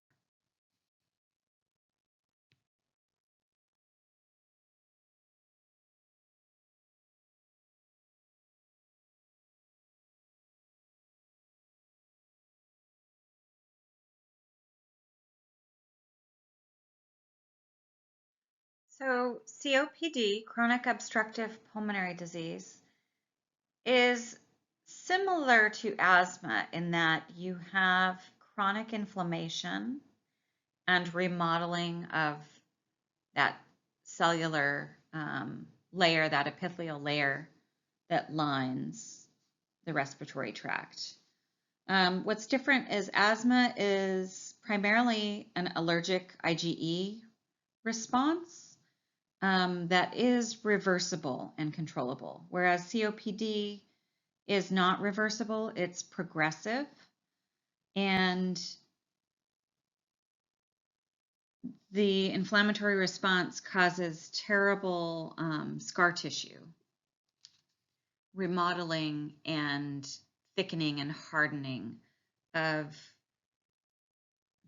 So COPD, chronic obstructive pulmonary disease, is similar to asthma in that you have chronic inflammation and remodeling of that cellular layer, that epithelial layer that lines the respiratory tract. What's different is asthma is primarily an allergic IgE response that is reversible and controllable, whereas COPD is not reversible, it's progressive, and the inflammatory response causes terrible scar tissue, remodeling and thickening and hardening of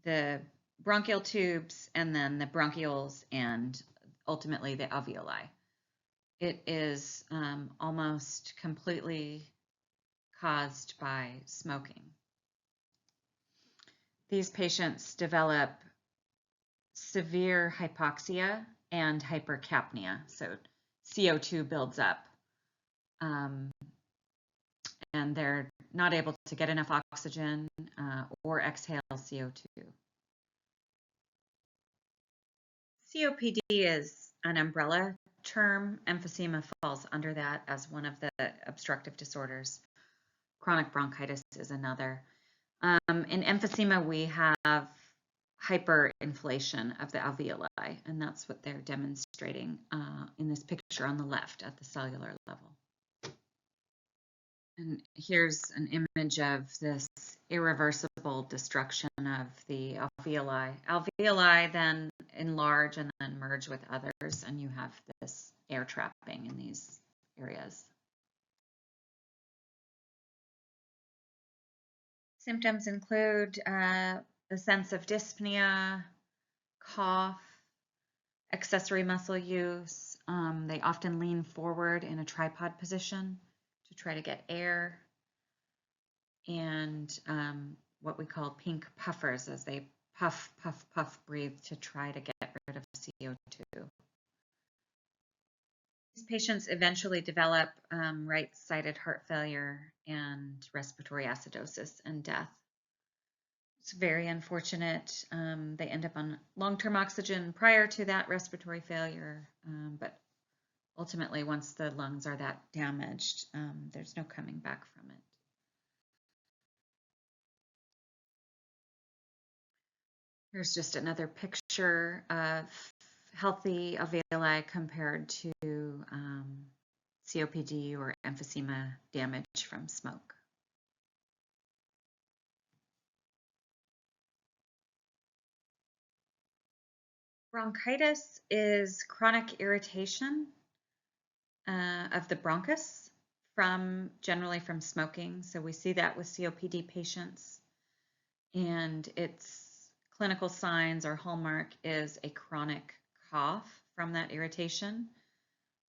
the bronchial tubes and then the bronchioles and ultimately the alveoli. It is almost completely caused by smoking. These patients develop severe hypoxia and hypercapnia, so CO2 builds up, and they're not able to get enough oxygen or exhale CO2. COPD is an umbrella term. Emphysema falls under that as one of the obstructive disorders. Chronic bronchitis is another. In emphysema, we have hyperinflation of the alveoli, and that's what they're demonstrating in this picture on the left at the cellular level. And here's an image of this irreversible destruction of the alveoli. Alveoli then enlarge and then merge with others, and you have this air trapping in these areas. Symptoms include the sense of dyspnea, cough, accessory muscle use. They often lean forward in a tripod position to try to get air, and what we call pink puffers as they puff, puff, puff, breathe to try to get rid of CO2. These patients eventually develop right-sided heart failure and respiratory acidosis and death. It's very unfortunate. They end up on long-term oxygen prior to that respiratory failure, but ultimately, once the lungs are that damaged, there's no coming back from it. Here's just another picture of healthy alveoli compared to COPD or emphysema damage from smoke. Bronchitis is chronic irritation of the bronchus generally from smoking. So we see that with COPD patients, and its clinical signs or hallmark is a chronic cough from that irritation,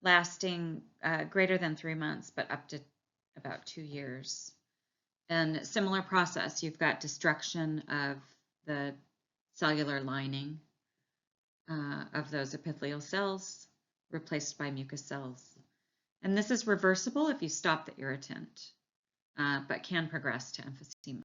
lasting greater than 3 months, but up to about 2 years. And similar process, you've got destruction of the cellular lining of those epithelial cells replaced by mucus cells. And this is reversible if you stop the irritant, but can progress to emphysema.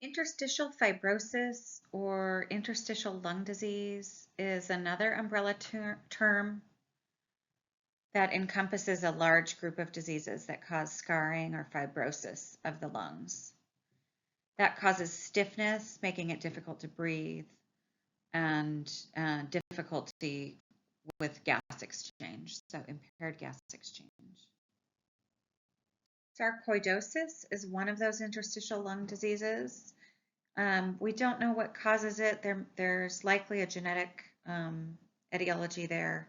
Interstitial fibrosis or interstitial lung disease is another umbrella term that encompasses a large group of diseases that cause scarring or fibrosis of the lungs. That causes stiffness, making it difficult to breathe, and difficulty with gas exchange, so impaired gas exchange. Sarcoidosis is one of those interstitial lung diseases. We don't know what causes it. There's likely a genetic etiology there,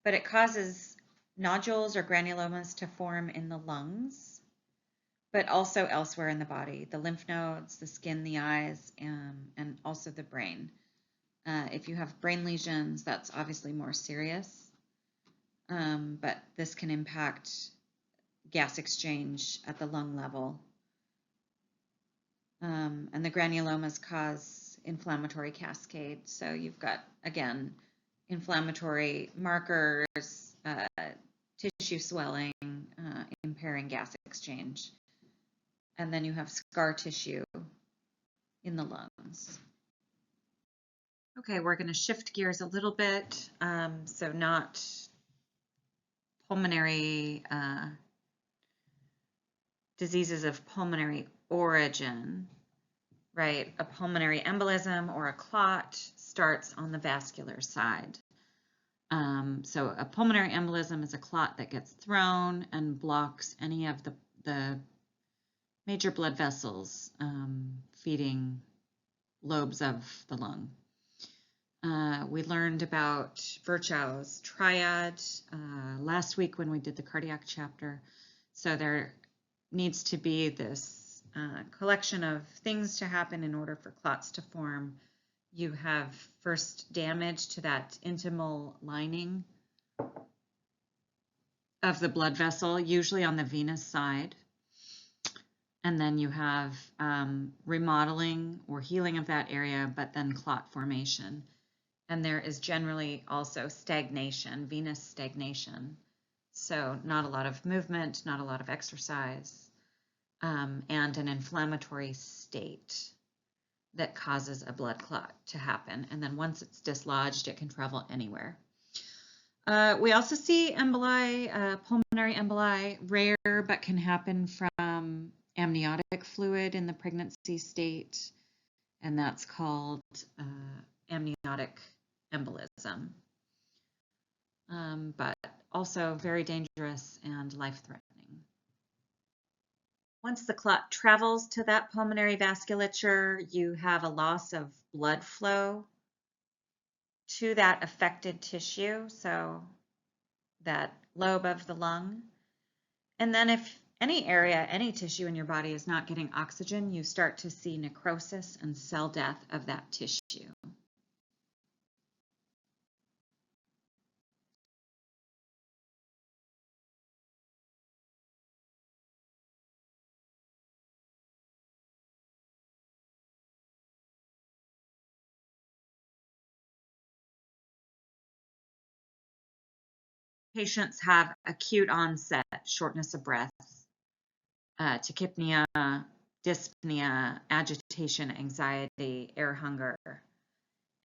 but it causes nodules or granulomas to form in the lungs, but also elsewhere in the body, the lymph nodes, the skin, the eyes, and also the brain. If you have brain lesions, that's obviously more serious, but this can impact gas exchange at the lung level. And the granulomas cause inflammatory cascade. So you've got, again, inflammatory markers, tissue swelling, impairing gas exchange. And then you have scar tissue in the lungs. Okay, we're going to shift gears a little bit. So not pulmonary diseases of pulmonary origin, right? A pulmonary embolism or a clot starts on the vascular side. So a pulmonary embolism is a clot that gets thrown and blocks any of the major blood vessels feeding lobes of the lung. We learned about Virchow's triad last week when we did the cardiac chapter. So there needs to be this collection of things to happen in order for clots to form. You have first damage to that intimal lining of the blood vessel, usually on the venous side. And then you have remodeling or healing of that area, but then clot formation. And there is generally also stagnation, venous stagnation. So not a lot of movement, not a lot of exercise, and an inflammatory state that causes a blood clot to happen. And then once it's dislodged, it can travel anywhere. We also see emboli, pulmonary emboli, rare but can happen from amniotic fluid in the pregnancy state, and that's called amniotic embolism. But also very dangerous and life-threatening. Once the clot travels to that pulmonary vasculature, you have a loss of blood flow to that affected tissue, so that lobe of the lung. And then if any area, any tissue in your body is not getting oxygen, you start to see necrosis and cell death of that tissue. Patients have acute onset shortness of breath, tachypnea, dyspnea, agitation, anxiety, air hunger,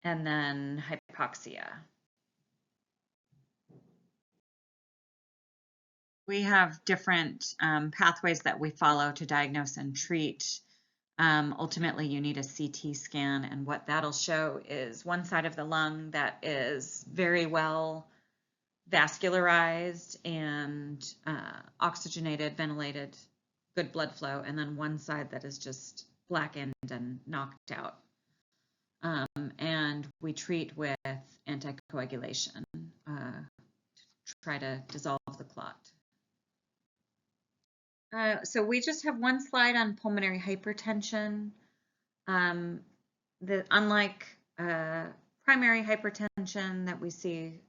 and then hypoxia. We have different pathways that we follow to diagnose and treat. Ultimately, you need a CT scan, and what that'll show is one side of the lung that is very well vascularized and oxygenated, ventilated, good blood flow, and then one side that is just blackened and knocked out. And we treat with anticoagulation to try to dissolve the clot. So we just have one slide on pulmonary hypertension. Unlike primary hypertension that we see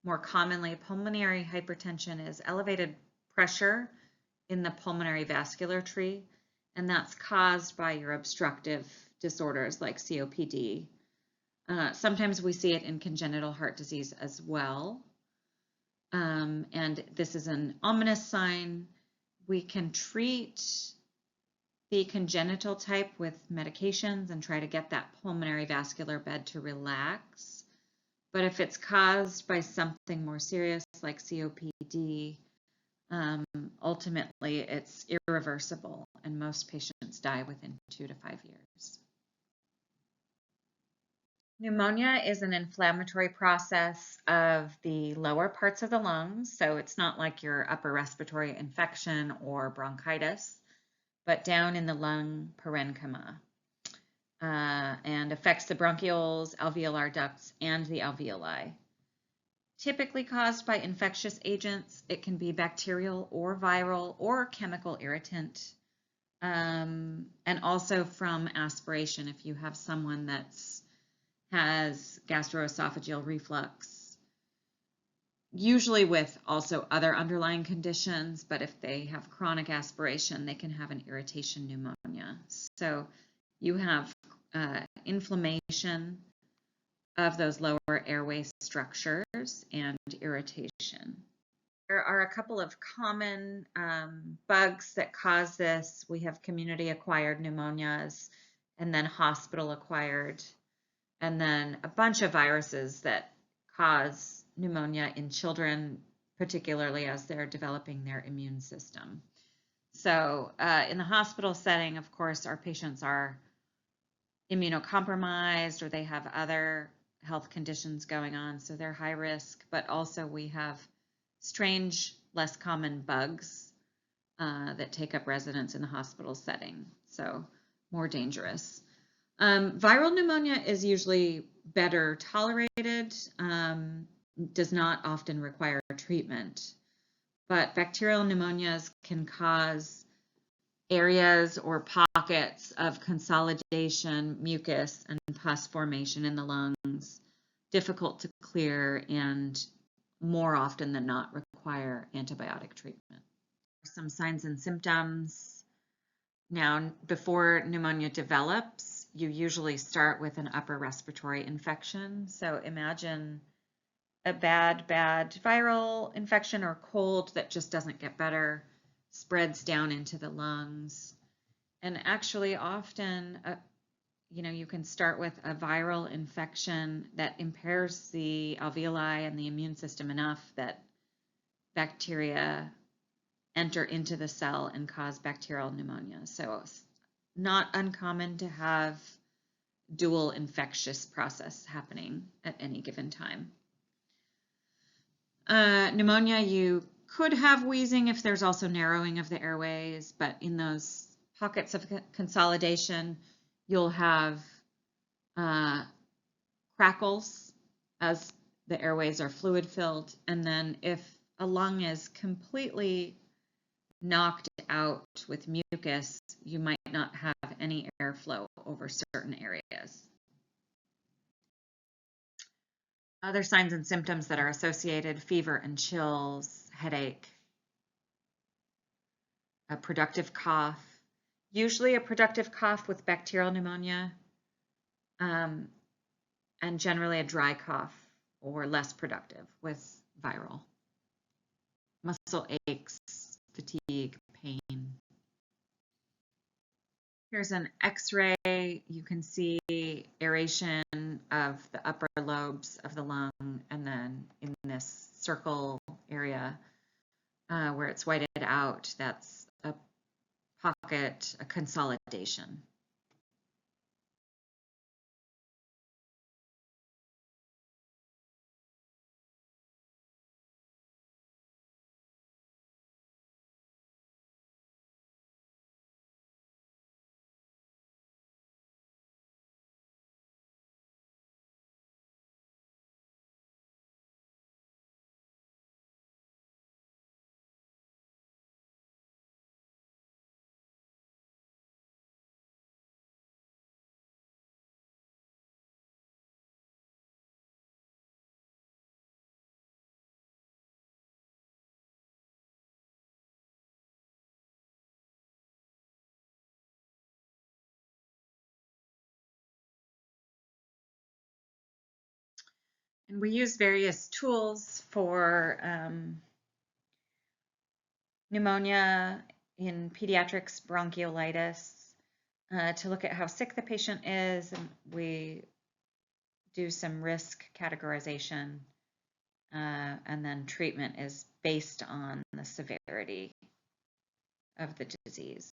more commonly, pulmonary hypertension is elevated pressure in the pulmonary vascular tree, and that's caused by your obstructive disorders like COPD. Sometimes we see it in congenital heart disease as well, and this is an ominous sign. We can treat the congenital type with medications and try to get that pulmonary vascular bed to relax. But if it's caused by something more serious like COPD, ultimately it's irreversible and most patients die within 2 to 5 years. Pneumonia is an inflammatory process of the lower parts of the lungs, so it's not like your upper respiratory infection or bronchitis, but down in the lung parenchyma, and affects the bronchioles, alveolar ducts, and the alveoli. Typically caused by infectious agents, it can be bacterial or viral or chemical irritant, and also from aspiration if you have someone that's has gastroesophageal reflux, usually with also other underlying conditions, but if they have chronic aspiration, they can have an irritation pneumonia. So you have inflammation of those lower airway structures and irritation. There are a couple of common bugs that cause this. We have community-acquired pneumonias and then hospital-acquired, and then a bunch of viruses that cause pneumonia in children, particularly as they're developing their immune system. So in the hospital setting, of course, our patients are immunocompromised or they have other health conditions going on, so they're high risk, but also we have strange, less common bugs that take up residence in the hospital setting, so more dangerous. Viral pneumonia is usually better tolerated, does not often require treatment, but bacterial pneumonias can cause areas or pockets of consolidation, mucus, and pus formation in the lungs, difficult to clear, and more often than not require antibiotic treatment. Some signs and symptoms. Now, before pneumonia develops, you usually start with an upper respiratory infection. So imagine a bad viral infection or cold that just doesn't get better, spreads down into the lungs. And actually often you can start with a viral infection that impairs the alveoli and the immune system enough that bacteria enter into the cell and cause bacterial pneumonia. So it's not uncommon to have dual infectious process happening at any given time. Pneumonia, you could have wheezing if there's also narrowing of the airways, but in those pockets of consolidation, you'll have crackles as the airways are fluid filled. And then if a lung is completely knocked out with mucus, you might not have any airflow over certain areas. Other signs and symptoms that are associated: fever and chills, headache, a productive cough, usually a productive cough with bacterial pneumonia, and generally a dry cough or less productive with viral. Muscle aches, fatigue, pain. Here's an X-ray. You can see aeration of the upper lobes of the lung, and then in this circle area where it's whited out, that's a pocket, a consolidation. And we use various tools for pneumonia in pediatrics, bronchiolitis, to look at how sick the patient is, and we do some risk categorization, and then treatment is based on the severity of the disease.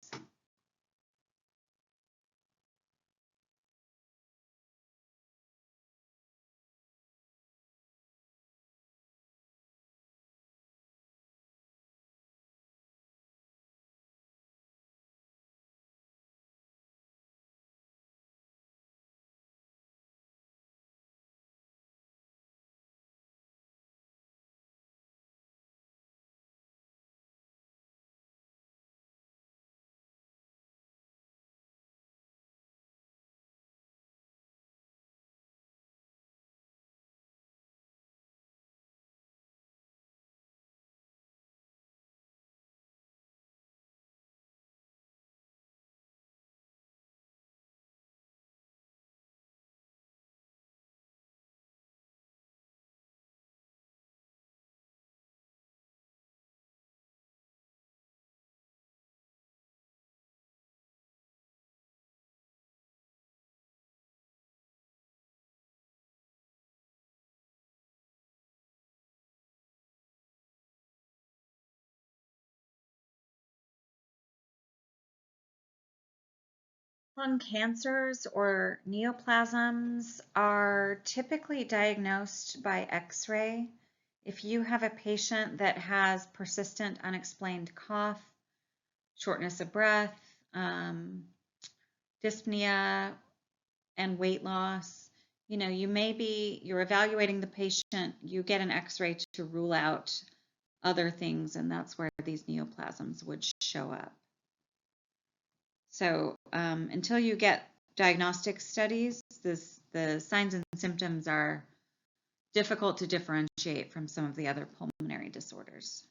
Lung cancers or neoplasms are typically diagnosed by X-ray. If you have a patient that has persistent unexplained cough, shortness of breath, dyspnea, and weight loss, you're evaluating the patient, you get an X-ray to rule out other things, and that's where these neoplasms would show up. So until you get diagnostic studies, the signs and symptoms are difficult to differentiate from some of the other pulmonary disorders.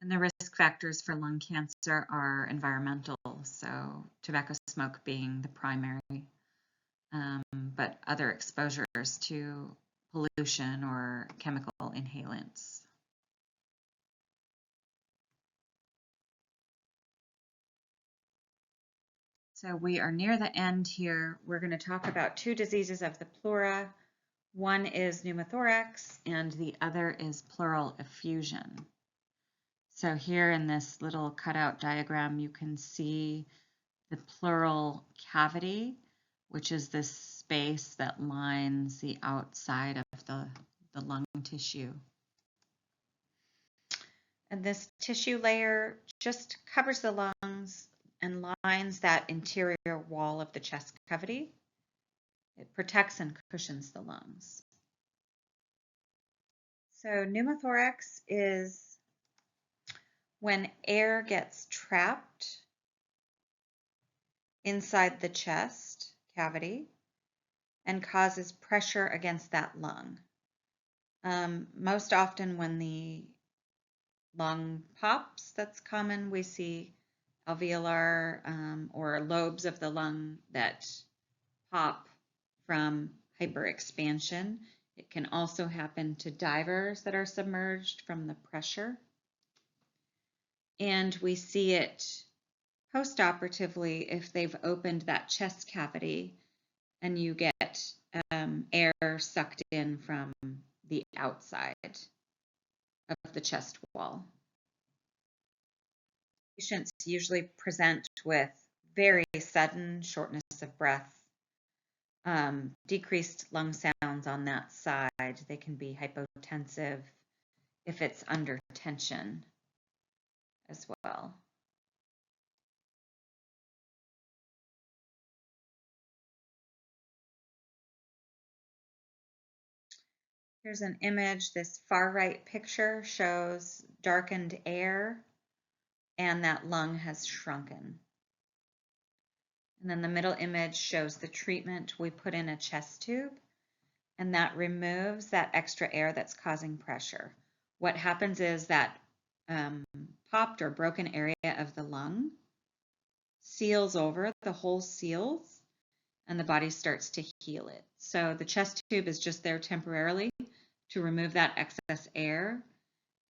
And the risk risk factors for lung cancer are environmental, so tobacco smoke being the primary, but other exposures to pollution or chemical inhalants. So we are near the end here. We're going to talk about two diseases of the pleura. One is pneumothorax and the other is pleural effusion. So here in this little cutout diagram, you can see the pleural cavity, which is this space that lines the outside of the lung tissue. And this tissue layer just covers the lungs and lines that interior wall of the chest cavity. It protects and cushions the lungs. So pneumothorax is when air gets trapped inside the chest cavity and causes pressure against that lung. Most often when the lung pops, that's common, we see alveolar or lobes of the lung that pop from hyperexpansion. It can also happen to divers that are submerged from the pressure. And we see it postoperatively if they've opened that chest cavity and you get air sucked in from the outside of the chest wall. Patients usually present with very sudden shortness of breath, decreased lung sounds on that side. They can be hypotensive if it's under tension as well. Here's an image. This far right picture shows darkened air and that lung has shrunken. And then the middle image shows the treatment. We put in a chest tube and that removes that extra air that's causing pressure. What happens is that popped or broken area of the lung seals over, the hole seals, and the body starts to heal it. So the chest tube is just there temporarily to remove that excess air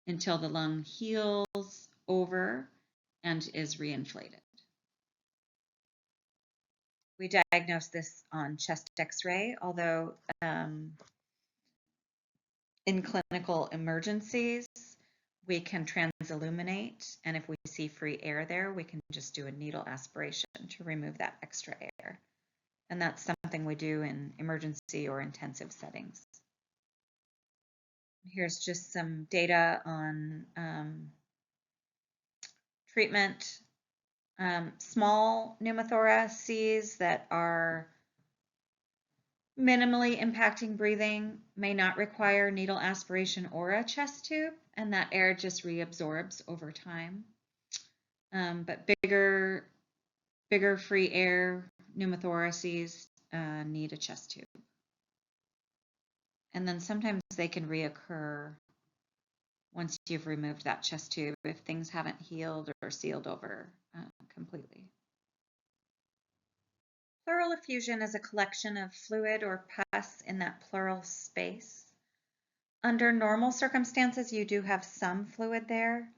until the lung heals over and is reinflated. We diagnose this on chest x-ray, although in clinical emergencies, we can transilluminate, and if we see free air there, we can just do a needle aspiration to remove that extra air. And that's something we do in emergency or intensive settings. Here's just some data on treatment. Small pneumothoraces that are minimally impacting breathing may not require needle aspiration or a chest tube, and that air just reabsorbs over time. But bigger free air pneumothoraces need a chest tube. And then sometimes they can reoccur once you've removed that chest tube if things haven't healed or sealed over completely. Pleural effusion is a collection of fluid or pus in that pleural space. Under normal circumstances, you do have some fluid there,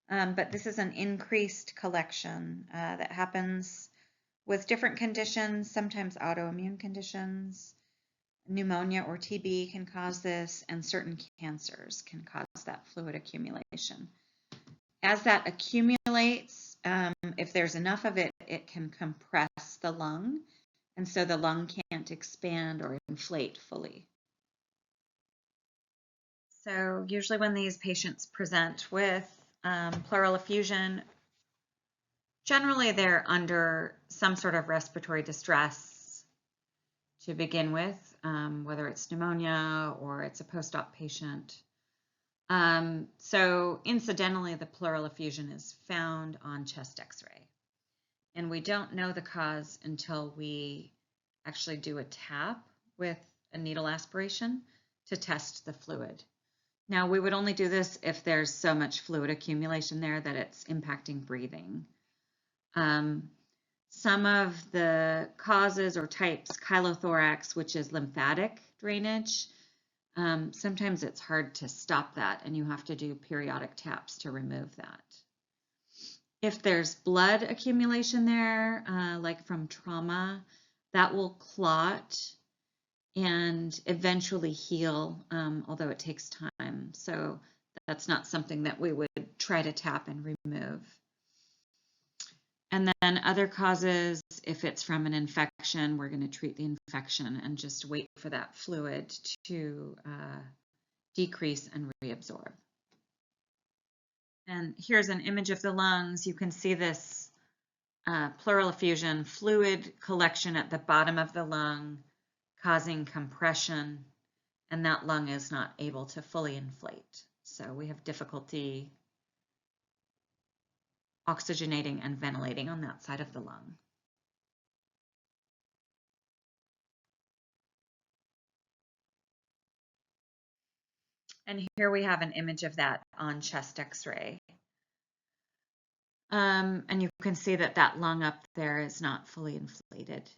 but this is an increased collection that happens with different conditions, sometimes autoimmune conditions. Pneumonia or TB can cause this, and certain cancers can cause that fluid accumulation. As that accumulates, if there's enough of it, it can compress the lung, and so the lung can't expand or inflate fully. So usually when these patients present with pleural effusion, generally they're under some sort of respiratory distress to begin with, whether it's pneumonia or it's a post-op patient. So incidentally, the pleural effusion is found on chest x-ray. And we don't know the cause until we actually do a tap with a needle aspiration to test the fluid. Now, we would only do this if there's so much fluid accumulation there that it's impacting breathing. Some of the causes or types, chylothorax, which is lymphatic drainage, sometimes it's hard to stop that, and you have to do periodic taps to remove that. If there's blood accumulation there, like from trauma, that will clot and eventually heal, although it takes time. So that's not something that we would try to tap and remove. And then other causes, if it's from an infection, we're going to treat the infection and just wait for that fluid to decrease and reabsorb. And here's an image of the lungs. You can see this pleural effusion, fluid collection at the bottom of the lung, causing compression, and that lung is not able to fully inflate. So we have difficulty oxygenating and ventilating on that side of the lung. And here we have an image of that on chest x-ray. And you can see that that lung up there is not fully inflated.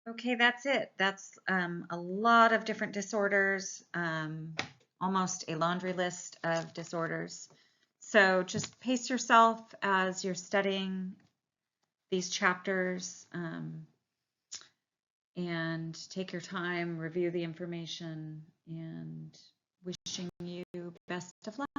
Okay, that's it. That's a lot of different disorders, almost a laundry list of disorders. So just pace yourself as you're studying these chapters, and take your time, review the information, and wishing you best of luck.